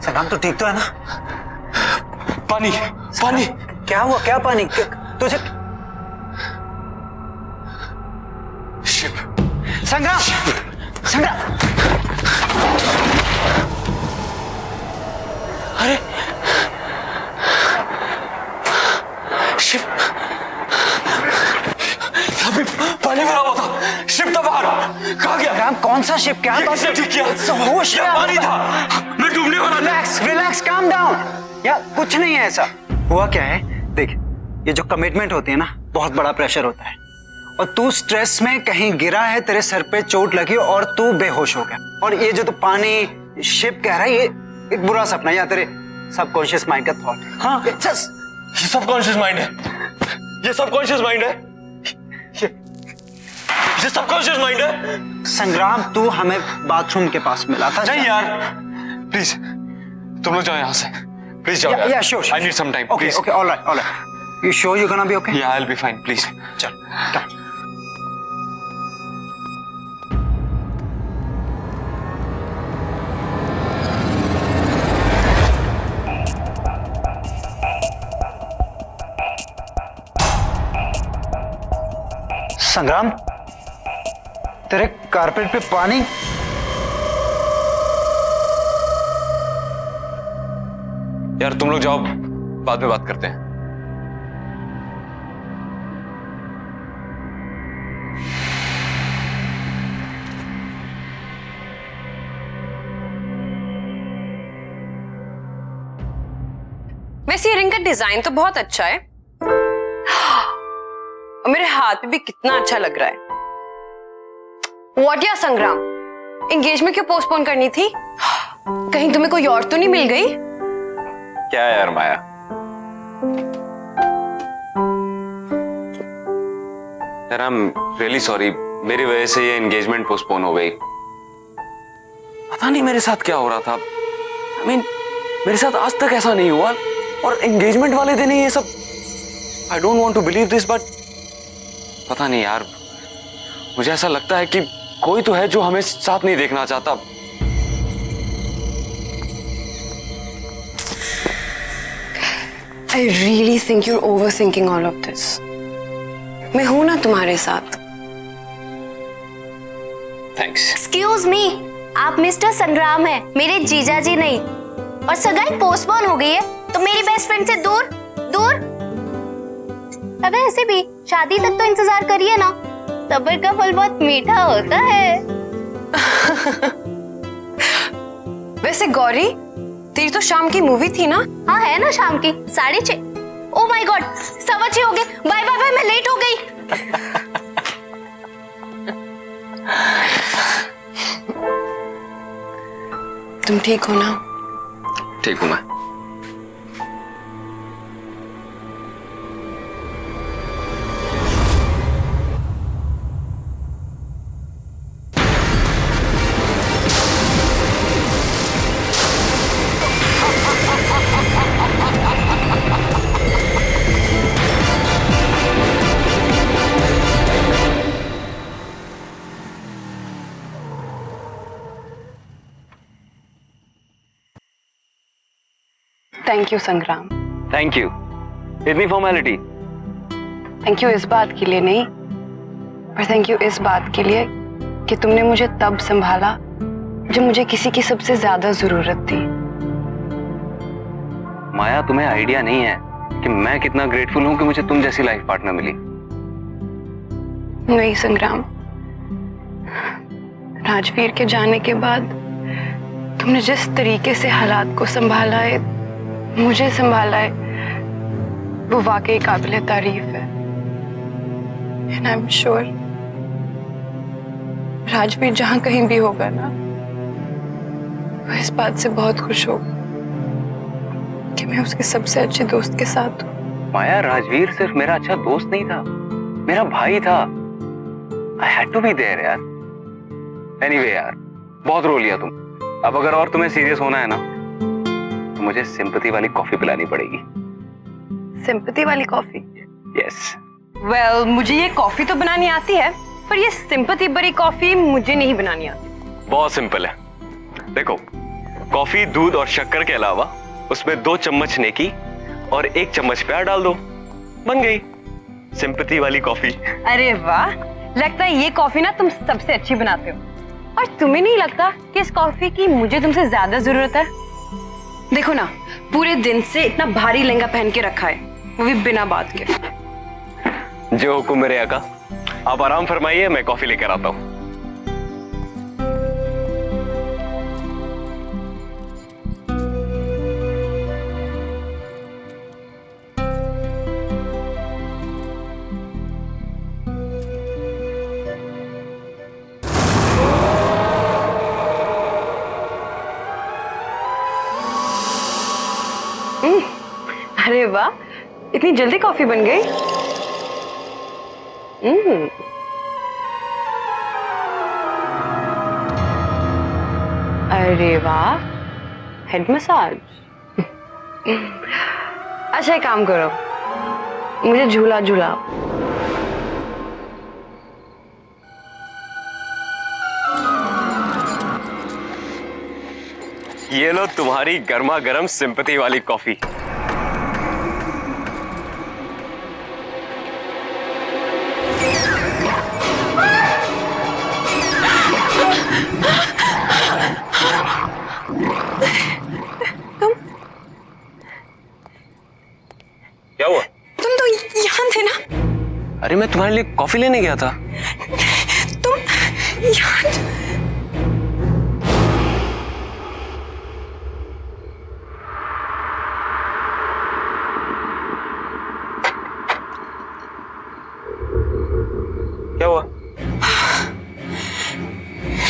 संग्राम तो ठीक तो है ना? पानी पानी क्या हुआ? क्या पानी? तुझे शिप संग्राम संग्राम अरे शिप अभी पानी भरा हुआ था, शिप था बाहर, कहाँ गया? संग्राम कौन सा शिप? क्या ये किसने ठीक किया? होश में पानी था, मैं डूबने वाला था। रिलैक्स रिलैक्स काम डाउन यार, कुछ नहीं है ऐसा। हुआ क्या है देख, ये जो कमिटमेंट होती है ना, बहुत बड़ा प्रेशर होता है और तू स्ट्रेस में कहीं गिरा है, तेरे सर पे चोट लगी और तू बेहोश हो गया। और ये जो तू पानी शिप कह रहा है, ये एक बुरा सपना या तेरे सबकॉन्शियस माइंड का थॉट है। हाँ ये सबकॉन्शियस माइंड है, ये सबकॉन्शियस माइंड है, ये सबकॉन्शियस माइंड है। संग्राम तू हमें बाथरूम के पास मिला था। नहीं यार प्लीज तुम लोग जाओ यहाँ से, प्लीज जाओ यार। Yeah, sure. I need some time, Okay, please. okay, all right. You sure you're gonna be okay? Yeah, I'll be fine, please. चल, come. संग्राम, तेरे कारपेट पे पानी। यार तुम लोग जाओ, बाद में बात करते हैं। वैसे ये रिंग का डिजाइन तो बहुत अच्छा है और मेरे हाथ पे भी कितना अच्छा लग रहा है। व्हाट या संग्राम, एंगेजमेंट क्यों पोस्टपोन करनी थी? कहीं तुम्हें कोई और तो नहीं मिल गई? क्या यार माया, यार आई एम रियली सॉरी, मेरी वजह से ये एंगेजमेंट पोस्टपोन हो गई। पता नहीं मेरे साथ क्या हो रहा था। आई मीन मेरे साथ आज तक ऐसा नहीं हुआ, और एंगेजमेंट वाले दिन ही ये सब। I don't want to believe this, but पता नहीं यार, मुझे ऐसा लगता है कि कोई तो है जो हमें साथ नहीं देखना चाहता। I really think you're overthinking all of this. मैं हूं ना तुम्हारे साथ। थैंक्स। एक्सक्यूज मी, आप मिस्टर संग्राम हैं, मेरे जीजा जी नहीं। और सगाई पोस्टपोन हो गई है तो मेरी बेस्ट फ्रेंड से दूर दूर। अब ऐसे भी शादी तक तो इंतजार करिए ना, सब्र का फल बहुत मीठा होता है। वैसे गौरी, तेरी तो शाम की मूवी थी ना? हाँ है ना, शाम की 6:30। ओ माय गॉड, 6:15 हो गए। बाय बाय बाय, मैं लेट हो गई। तुम ठीक हो ना? ठीक हूं मैं। थैंक यू संग्राम। थैंक यू, इतनी फॉर्मेलिटी। थैंक यू इस बात के लिए नहीं, पर थैंक यू इस बात के लिए कि तुमने मुझे तब संभाला जब मुझे किसी की सबसे ज्यादा जरूरत थी। माया, तुम्हें आइडिया नहीं है कि मैं कितना ग्रेटफुल हूं कि मुझे तुम जैसी लाइफ पार्टनर मिली। नहीं संग्राम, राजवीर के जाने के बाद तुमने जिस तरीके से हालात को संभाला है, मुझे संभाला है, वो वाकई काबिले तारीफ है। And I am sure Rajveer जहां कहीं भी होगा ना, वो इस बात से बहुत खुश होगा कि मैं उसके सबसे अच्छे दोस्त के साथ हूँ। माया, राजवीर सिर्फ मेरा अच्छा दोस्त नहीं था, मेरा भाई था। I had to be there यार। एनीवे यार, बहुत रो लिया तुम। अब अगर और तुम्हें सीरियस होना है ना, तो मुझे सिंपैथी वाली कॉफी पिलानी पड़ेगी। सिंपैथी वाली कॉफी? यस। वेल, मुझे ये कॉफी तो बनानी आती है, पर ये सिंपैथी भरी कॉफी मुझे नहीं बनानी आती। बहुत सिंपल है। देखो, कॉफी, दूध और शक्कर के अलावा उसमें 2 चम्मच नेकी और 1 चम्मच प्यार डाल दो, बन गई सिंपैथी वाली कॉफी। अरे वाह, लगता है ये कॉफी ना तुम सबसे अच्छी बनाते हो। और तुम्हें नहीं लगता कि इस कॉफी की मुझे तुमसे ज्यादा जरूरत है? देखो ना, पूरे दिन से इतना भारी लहंगा पहन के रखा है, वो भी बिना बात के। जो हुक्म मेरे आका। आप आराम फरमाइए, मैं कॉफी लेकर आता हूँ। अरे वाह, इतनी जल्दी कॉफी बन गई। अरे वाह, हेड मसाज। अच्छा, एक काम करो, मुझे झूला झूलाओ। ये लो तुम्हारी गर्मा गर्म सिंपैथी वाली कॉफी। अरे मैं तुम्हारे लिए कॉफी लेने गया था। तुम यहाँ क्या हुआ?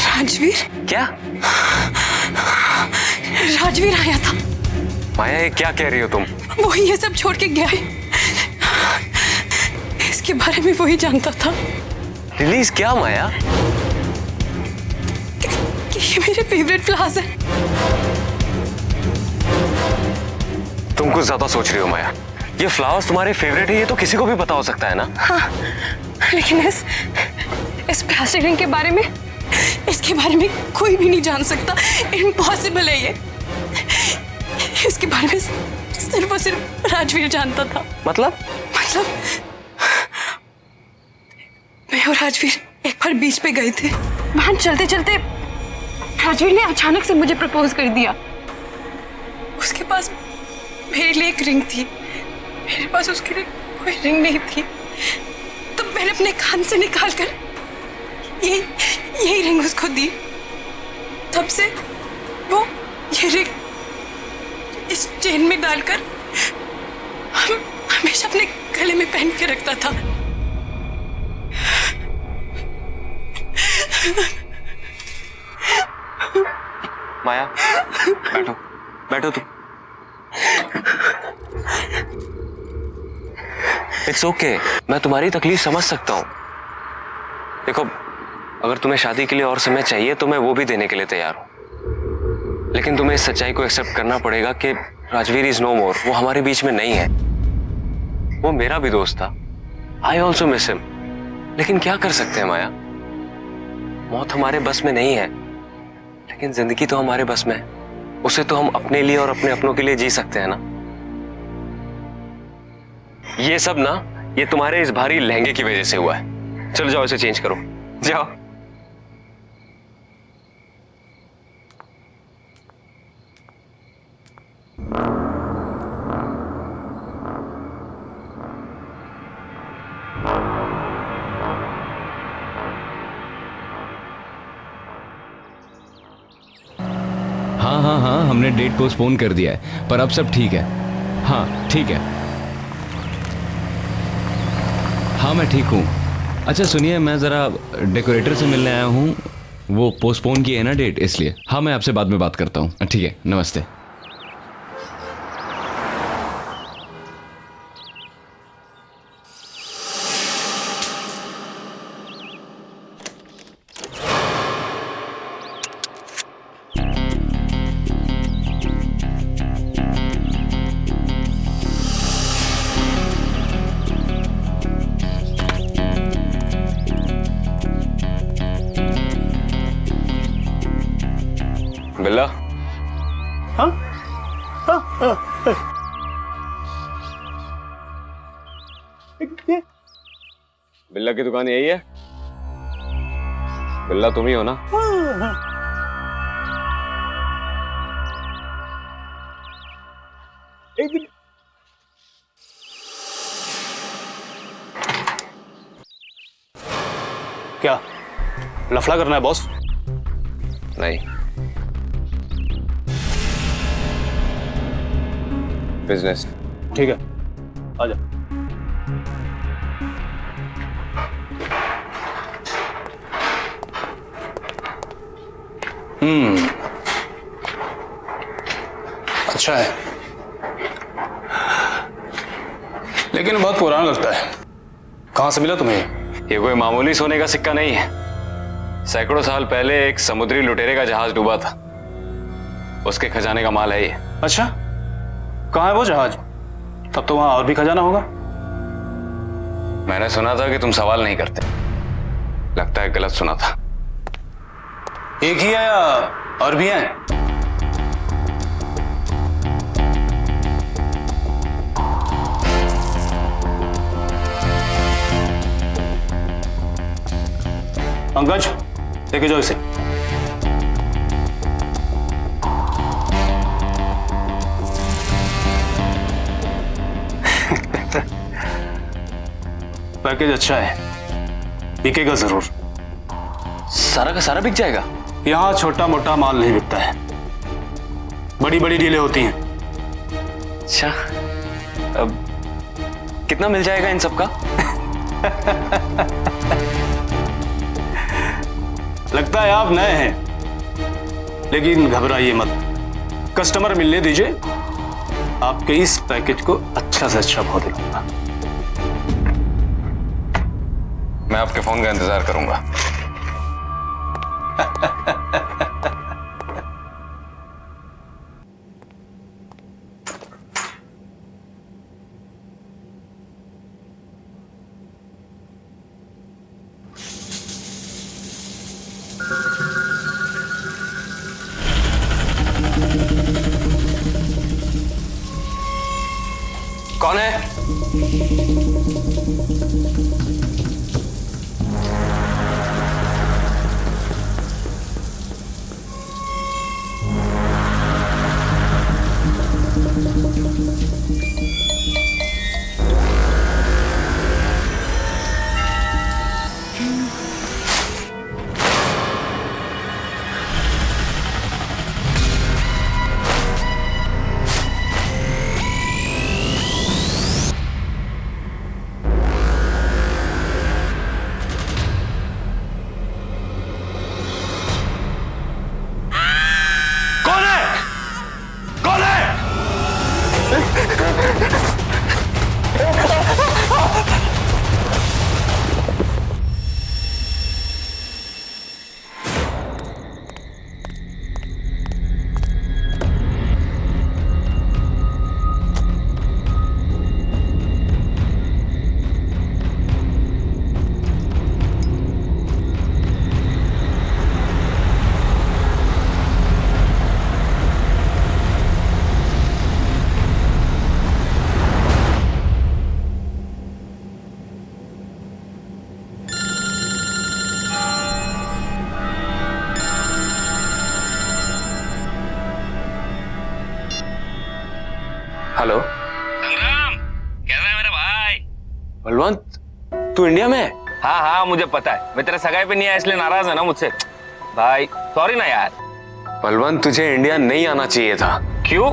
राजवीर, क्या? राजवीर आया था। माया ये क्या कह रही हो तुम? वो ये सब छोड़ के गया है। इसके बारे में वही जानता था। रिलीज क्या माया? कि ये मेरे फेवरेट फ्लावर्स हैं। तुम कुछ ज्यादा सोच रही हो माया। ये फ्लावर्स तुम्हारे फेवरेट है ये तो किसी को भी पता हो सकता है ना। हाँ, लेकिन इस प्लास्टिक रिंग के बारे में, इसके बारे में कोई भी नहीं जान सकता। इम्पॉसिबल है ये। इसके बारे में सिर्फ और सिर्फ राजवीर जानता था। मतलब मैं और राजवीर एक बार बीच पे गए थे। वहां चलते चलते राजवीर ने अचानक से मुझे प्रपोज कर दिया। उसके पास मेरे लिए एक रिंग थी, मेरे पास उसके लिए कोई रिंग नहीं थी। तो मैंने अपने कान से निकालकर यही रिंग उसको दी। तब से वो ये रिंग इस चेन में डालकर हमेशा अपने गले में पहन के रखता था। माया बैठो बैठो तुम। इट्स ओके, मैं तुम्हारी तकलीफ समझ सकता हूँ। देखो अगर तुम्हें शादी के लिए और समय चाहिए तो मैं वो भी देने के लिए तैयार हूँ, लेकिन तुम्हें इस सच्चाई को एक्सेप्ट करना पड़ेगा कि राजवीर इज नो मोर। वो हमारे बीच में नहीं है। वो मेरा भी दोस्त था। I also miss him. लेकिन क्या कर सकते हैं माया, मौत हमारे बस में नहीं है, लेकिन जिंदगी तो हमारे बस में है। उसे तो हम अपने लिए और अपने अपनों के लिए जी सकते हैं ना। ये सब ना ये तुम्हारे इस भारी लहंगे की वजह से हुआ है। चलो जाओ इसे चेंज करो, जाओ। हाँ, हमने डेट पोस्टपोन कर दिया है, पर अब सब ठीक है। हाँ ठीक है। हाँ मैं ठीक हूँ। अच्छा सुनिए, मैं ज़रा डेकोरेटर से मिलने आया हूँ। वो पोस्टपोन की है ना डेट, इसलिए। हाँ मैं आपसे बाद में बात करता हूँ। ठीक है, नमस्ते। बिल्ला, हाँ? बिल्ला की दुकान यही है? बिल्ला तुम ही हो ना? क्या लफड़ा करना है बॉस? नहीं, बिजनेस। ठीक है, आजा। अच्छा है, लेकिन बहुत पुराना लगता है। कहां से मिला तुम्हें? ये कोई मामूली सोने का सिक्का नहीं है। सैकड़ों साल पहले एक समुद्री लुटेरे का जहाज डूबा था, उसके खजाने का माल है ये। अच्छा, कहाँ है वो जहाज? तब तो वहां और भी खजाना होगा। मैंने सुना था कि तुम सवाल नहीं करते। लगता है गलत सुना था। एक ही है या और भी हैं? पंकज, लेके जाओ इसे। पैकेज अच्छा है, बिकेगा जरूर। सारा का सारा बिक जाएगा? यहाँ छोटा मोटा माल नहीं बिकता है, बड़ी बड़ी डीलें होती हैं। अच्छा, अब कितना मिल जाएगा इन सब का? लगता है आप नए हैं, लेकिन घबराइए मत, कस्टमर मिलने दीजिए, आपके इस पैकेज को अच्छा से अच्छा भाव दिलाऊंगा। मैं आपके फोन का इंतजार करूंगा। कौन है? हेलो संग्राम, कैसा है मेरा भाई? बलवंत, तू इंडिया में है? हाँ हाँ मुझे पता है, मैं तेरे सगाई पे नहीं आया इसलिए नाराज है ना मुझसे। भाई सॉरी ना यार। बलवंत, तुझे इंडिया नहीं आना चाहिए था। क्यों?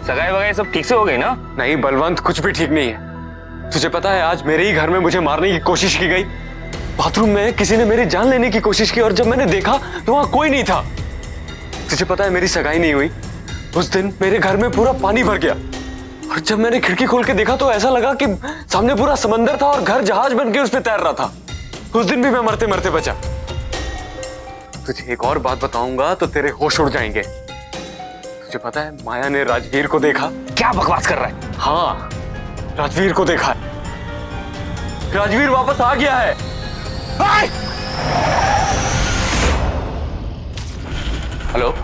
सगाई वगाई सब ठीक से हो गई ना? नहीं बलवंत, कुछ भी ठीक नहीं है। तुझे पता है आज मेरे ही घर में मुझे मारने की कोशिश की गई। बाथरूम में किसी ने मेरी जान लेने की कोशिश की और जब मैंने देखा तो वहां कोई नहीं था। तुझे पता है मेरी सगाई नहीं हुई। उस दिन मेरे घर में पूरा पानी भर गया और जब मैंने खिड़की खोल के देखा तो ऐसा लगा कि सामने पूरा समंदर था और घर जहाज बन के उस पे तैर रहा था। उस दिन भी मैं मरते मरते बचा। तुझे एक और बात बताऊंगा तो तेरे होश उड़ जाएंगे। तुझे पता है माया ने राजवीर को देखा। क्या बकवास कर रहा है? हाँ, राजवीर को देखा है। राजवीर वापस आ गया है। Hello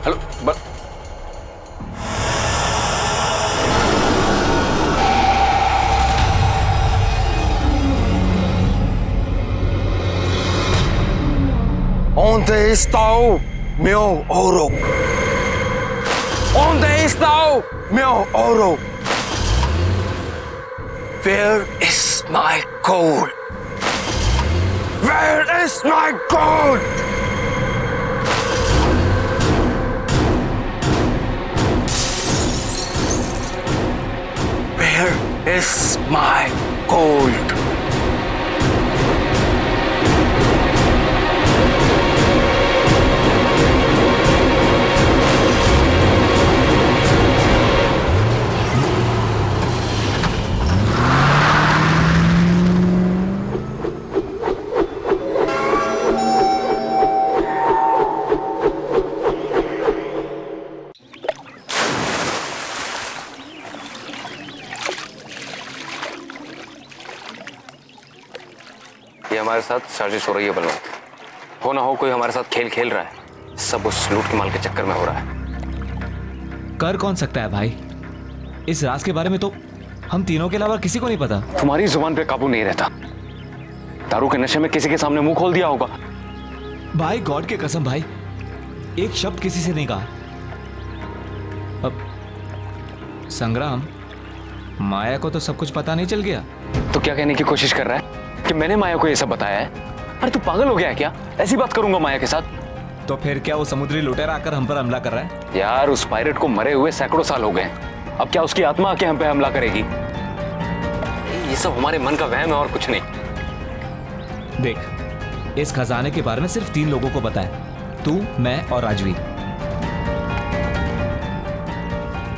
hello Onde está o meu ouro? Onde está o meu ouro? Where is my gold? Where is my gold? Where is my gold? ये हमारे साथ साजिश हो रही है बलवंत। हो ना हो कोई हमारे साथ खेल खेल रहा है। सब उस लूट के माल के चक्कर में हो रहा है। कर कौन सकता है भाई? इस राज के बारे में तो हम तीनों के अलावा किसी को नहीं पता। तुम्हारी जुबान पे काबू नहीं रहता। दारू के नशे में किसी के सामने मुंह खोल दिया होगा। भाई गॉड के कसम भाई, एक शब्द किसी से नहीं कहा। अब संग्राम, माया को तो सब कुछ पता नहीं चल गया? तो क्या कहने की कोशिश कर रहा है कि मैंने माया को ये सब बताया है? अरे तू पागल हो गया है क्या? ऐसी बात करूंगा माया के साथ? तो फिर क्या वो समुद्री लुटेरा आकर हम पर हमला कर रहा है? यार उस पायरेट को मरे हुए सैकड़ों साल हो गए, अब क्या उसकी आत्मा आके हम पे हमला करेगी? ये सब हमारे मन का वहम है और कुछ नहीं। देख, इस खजाने के बारे में सिर्फ 3 लोगों को पता है, तू, मैं और राजवीर।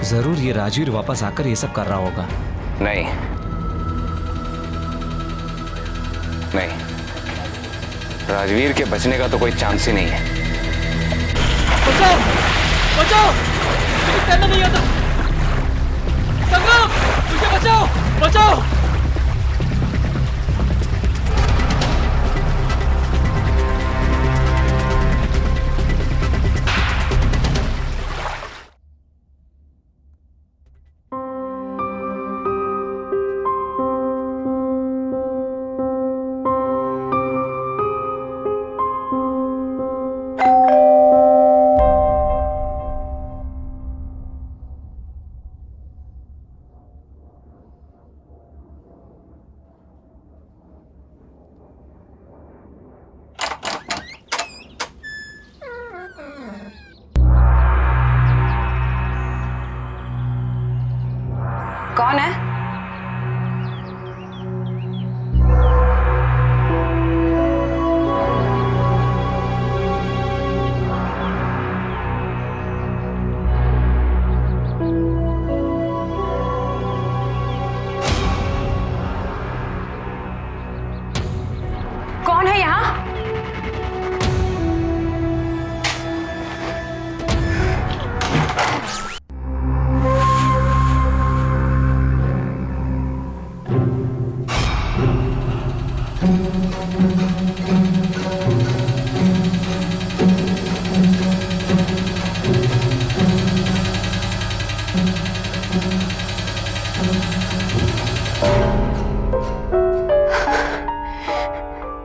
जरूर ये राजवीर वापस आकर ये सब कर रहा होगा। नहीं नहीं, राजवीर के बचने का तो कोई चांस ही नहीं है। बचाओ बचाओ, मुझे तैरना नहीं आता। संगम, मुझे बचाओ बचाओ। कौन है? कौन है यहाँ?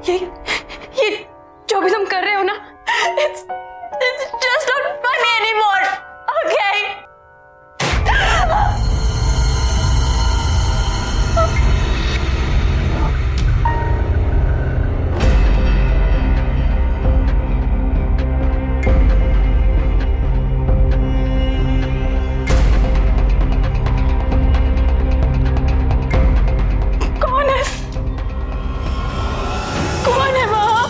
ये जो भी तुम कर रहे हो ना, it's just not funny anymore, okay? कौन है? कौन है वहाँ?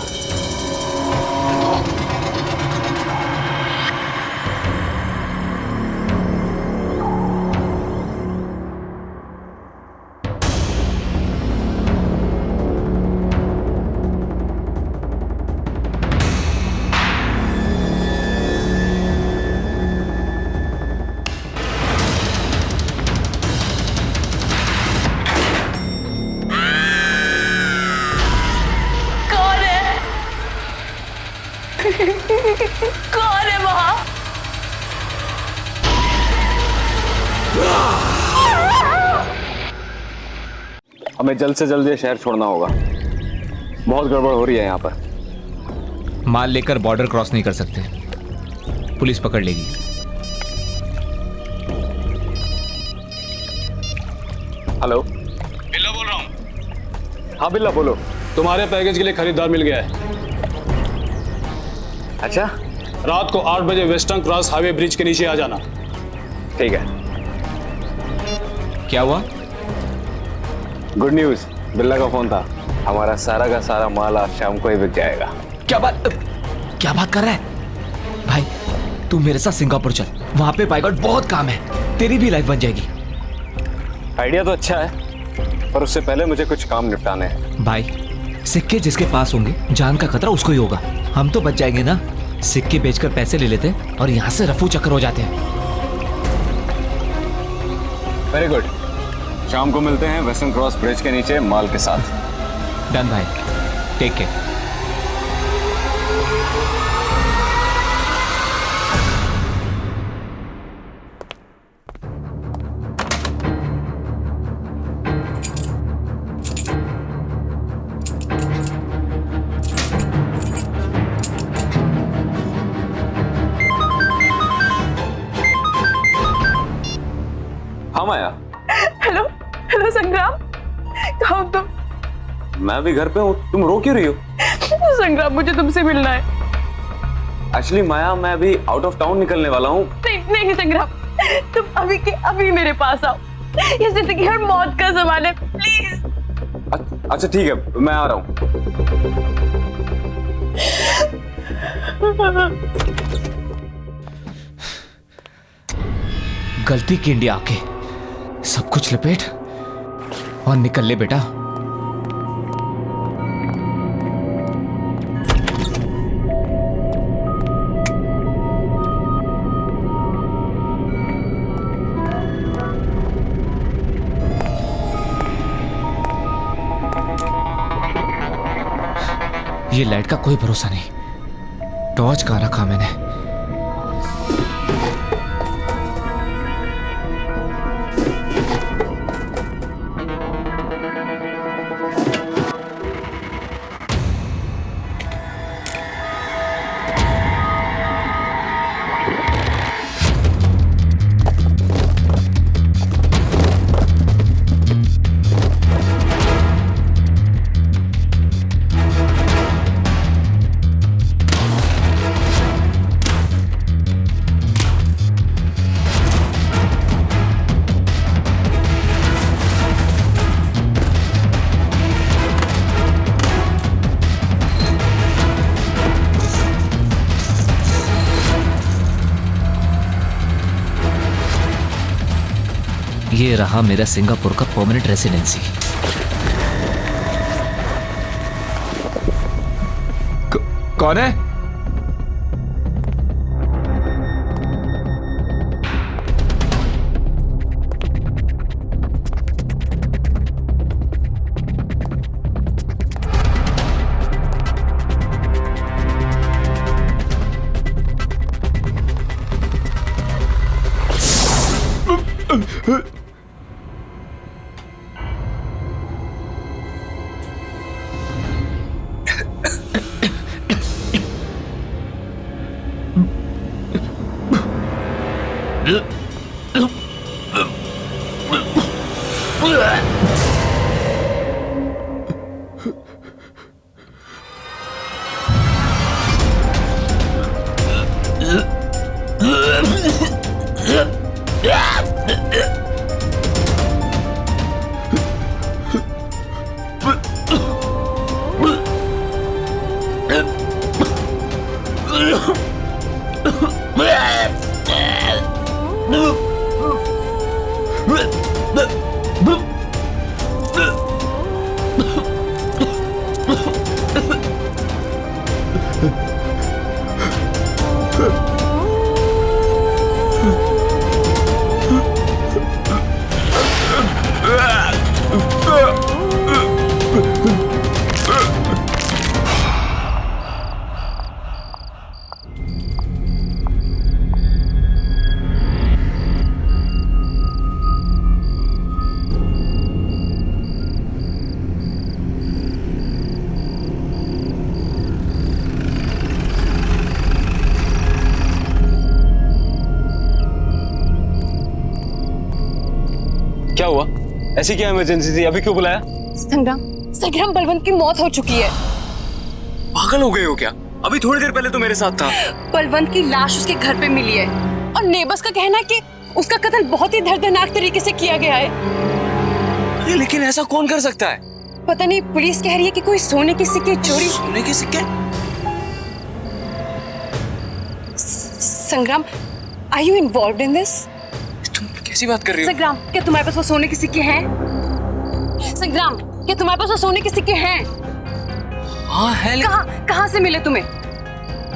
कौन है? कौन है वहाँ? हमें जल्द से जल्द ये शहर छोड़ना होगा, बहुत गड़बड़ हो रही है यहाँ पर। माल लेकर बॉर्डर क्रॉस नहीं कर सकते, पुलिस पकड़ लेगी। हेलो, बिल्ला बोल रहा हूँ। हाँ बिल्ला बोलो। तुम्हारे पैकेज के लिए खरीदार मिल गया है। अच्छा, रात को 8 बजे वेस्टर्न क्रॉस हाईवे ब्रिज के नीचे आ जाना। ठीक है। क्या हुआ? गुड न्यूज, बिल्ला का फोन था, हमारा सारा का सारा माल आज शाम को ही बिक जाएगा। क्या बात कर रहा है? भाई तू मेरे साथ सिंगापुर चल, वहां पे पायलट बहुत काम है, तेरी भी लाइफ बन जाएगी। आइडिया तो अच्छा है, पर उससे पहले मुझे कुछ काम निपटाने हैं। भाई सिक्के जिसके पास होंगे, जान का खतरा उसको ही होगा। हम तो बच जाएंगे ना, सिक्के बेचकर पैसे ले लेते हैं और यहाँ से रफू चक्कर हो जाते हैं। वेरी गुड, शाम को मिलते हैं वेस्टर्न क्रॉस ब्रिज के नीचे माल के साथ। डन भाई, टेक केयर। हाँ माया, हेलो हेलो संग्राम, कहाँ हो तुम? मैं भी घर पे हूँ। तुम रो क्यों रही हो? संग्राम मुझे तुमसे मिलना है। एक्चुअली माया, मैं अभी आउट ऑफ टाउन निकलने वाला हूँ। नहीं नहीं संग्राम, तुम अभी के अभी मेरे पास आओ। ये जिंदगी और मौत का सवाल है, प्लीज। अच्छा ठीक है, मैं आ रहा हूँ। गलती की इंडिया आके सब कुछ लपेट और निकल ले बेटा। ये लाइट का कोई भरोसा नहीं। टॉर्च कहाँ रखा मैंने? ये रहा मेरा सिंगापुर का परमानेंट रेसिडेंसी। कौन है? क्या हुआ? ऐसी क्या इमरजेंसी थी? अभी क्यों बुलाया? संग्राम बलवंत की मौत हो चुकी है। पागल हो गए हो क्या? अभी थोड़ी देर पहले तो मेरे साथ था। बलवंत की लाश उसके घर पे मिली है और नेबर्स का कहना है कि उसका कत्ल बहुत ही दर्दनाक तरीके से किया गया है। अरे लेकिन ऐसा कौन कर सकता है? पता नहीं, पुलिस कह रही है कि कोई सोने के सिक्के चोरी। सोने के सिक्के? Sangram, are you involved in this? तुम कैसी बात कर रही हो? संग्राम, क्या तुम्हारे पास वो सोने के सिक्के हैं? संग्राम, क्या तुम्हारे पास वो सोने के सिक्के हैं? हाँ है। कहाँ से मिले तुम्हें?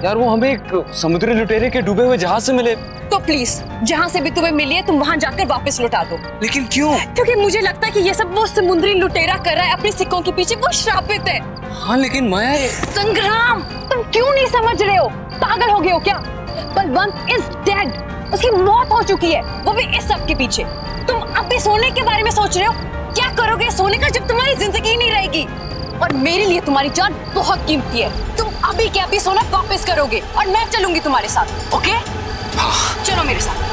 यार वो हमें एक समुद्री लुटेरे के डूबे हुए जहाज से मिले। तो प्लीज जहाँ से भी तुम्हें मिली है तुम वहाँ जाकर वापस लौटा दो। लेकिन क्यों? क्योंकि मुझे लगता है कि ये सब वो समुद्री लुटेरा कर रहा है अपने सिक्कों के पीछे। वो श्रापित है। हाँ लेकिन माया संग्राम, तुम क्यों नहीं समझ रहे हो? पागल हो गए हो क्या? Balwant is dead. उसकी मौत हो चुकी है, वो भी इस सब के पीछे। तुम अब भी सोने के बारे में सोच रहे हो? क्या करोगे सोने का जब तुम्हारी जिंदगी नहीं रहेगी? और मेरे लिए तुम्हारी जान बहुत कीमती है। तुम अभी के अभी सोना वापस करोगे और मैं चलूंगी तुम्हारे साथ। ओके? चलो मेरे साथ।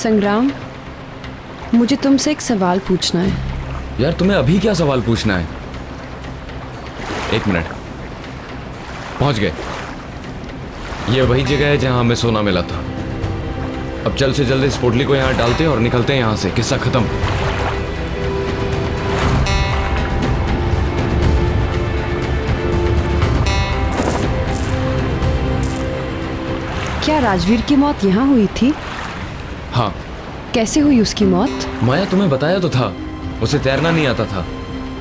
संग्राम, मुझे तुमसे एक सवाल पूछना है। यार तुम्हें अभी क्या सवाल पूछना है? एक मिनट, पहुंच गए। ये वही जगह है जहां हमें सोना मिला था। अब जल्द से जल्द इस पोटली को यहां डालते हैं और निकलते हैं यहां से। किस्सा खत्म। क्या राजवीर की मौत यहाँ हुई थी? हाँ। कैसे हुई उसकी मौत? माया तुम्हें बताया तो था, उसे तैरना नहीं आता था।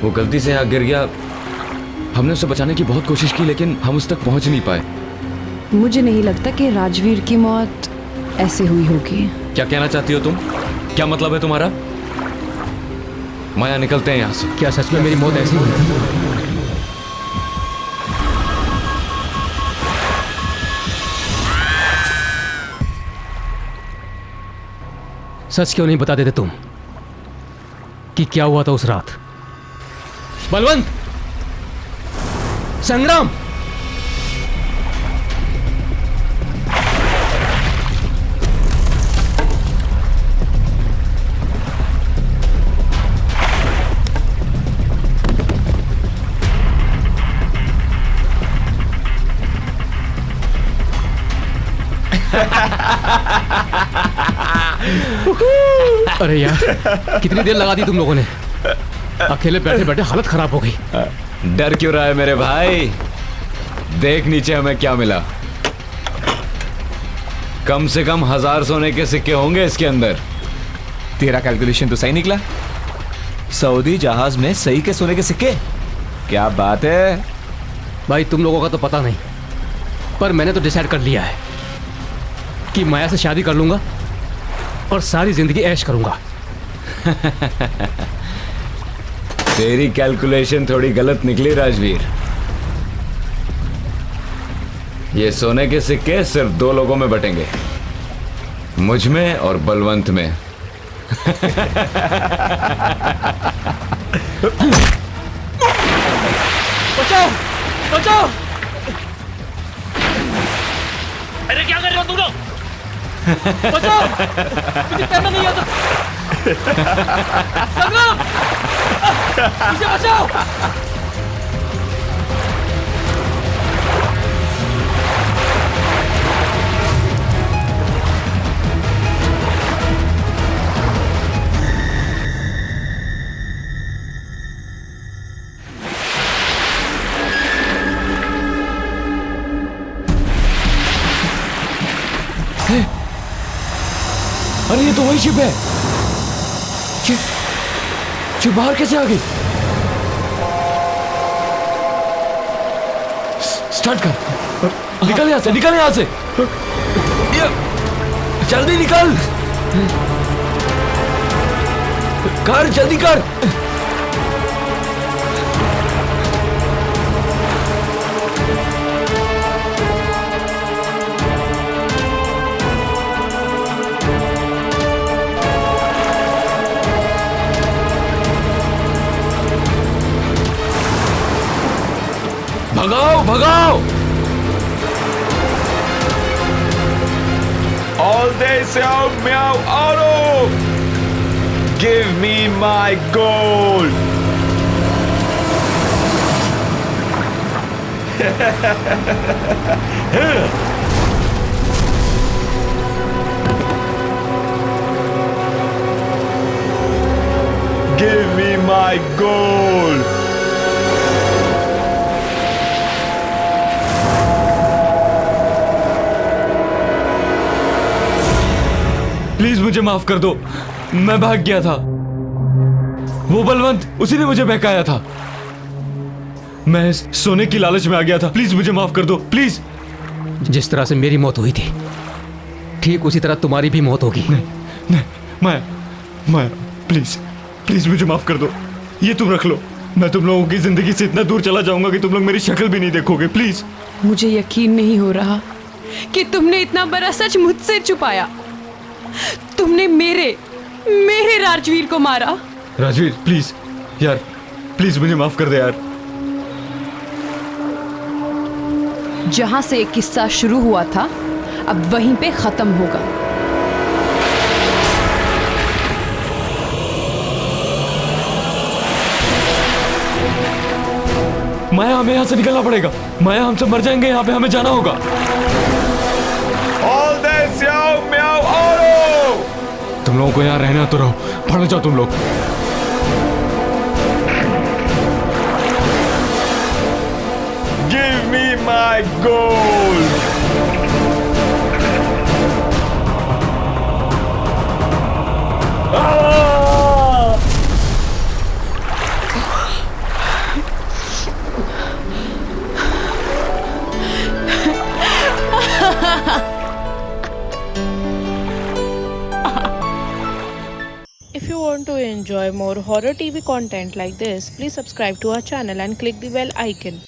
वो गलती से यहाँ गिर गया। हमने उसे बचाने की बहुत कोशिश की लेकिन हम उस तक पहुंच नहीं पाए। मुझे नहीं लगता कि राजवीर की मौत ऐसे हुई होगी। क्या कहना चाहती हो तुम? क्या मतलब है तुम्हारा? माया निकलते हैं यहाँ से। क्या सच में मेरी मौत ऐसी हुई थी? सच क्यों नहीं बता देते तुम कि क्या हुआ था उस रात? बलवंत, संग्राम, अरे यार, कितनी देर लगा दी तुम लोगों ने। अकेले बैठे बैठे हालत खराब हो गई। डर क्यों रहा है मेरे भाई? देख नीचे हमें क्या मिला। कम से कम 1000 सोने के सिक्के होंगे इसके अंदर। तेरा कैलकुलेशन तो सही निकला। सऊदी जहाज में सही के सोने के सिक्के। क्या बात है भाई। तुम लोगों का तो पता नहीं, पर मैंने तो डिसाइड कर लिया है कि माया से शादी कर लूंगा और सारी जिंदगी ऐश करूंगा। तेरी कैलकुलेशन थोड़ी गलत निकली राजवीर। ये सोने के सिक्के सिर्फ 2 लोगों में बटेंगे, मुझ में और बलवंत में। बचाओ, बचाओ। अरे क्या कर रहे हो तुम लोग? बचाओ, मुझे तैरना नहीं आता। संग्राम, मुझे बचाओ। अरे ये तो वही शिप है। ये बाहर कैसे आ गई? स्टार्ट कर। निकल यहां से, निकल यहां से। जल्दी निकल। कर, जल्दी कर। भगाओ, भगाओ। All day sell meow auto. Give me my gold. Give me my gold. Please मुझे माफ कर दो, मैं भाग गया था। वो बलवंत, उसी ने मुझे बहकाया था। मैं सोने की लालच में आ गया था। प्लीज मुझे माफ कर दो, प्लीज। जिस तरह से मेरी मौत हुई थी, ठीक उसी तरह तुम्हारी भी मौत होगी। नहीं, मैं प्लीज, प्लीज मुझे माफ कर दो। ये तुम रख लो। मैं तुम लोगों की जिंदगी से इतना दूर चला जाऊंगा कि तुम लोग मेरी शक्ल भी नहीं देखोगे। प्लीज। मुझे यकीन नहीं हो रहा कि तुमने इतना बड़ा सच मुझसे छुपाया। तुमने मेरे राजवीर को मारा। राजवीर प्लीज यार, प्लीज मुझे माफ कर दे यार। जहां से एक किस्सा शुरू हुआ था, अब वहीं पे खत्म होगा। माया, हमें यहाँ से निकलना पड़ेगा। माया, हम सब मर जाएंगे यहाँ पे, हमें जाना होगा। All this Xiao Miao Auto! तुम लोगों को यहाँ रहना तो रहो, पढ़ो जाओ तुम लोग। Give me my gold! If you want to enjoy more horror TV content like this, please subscribe to our channel and click the bell icon.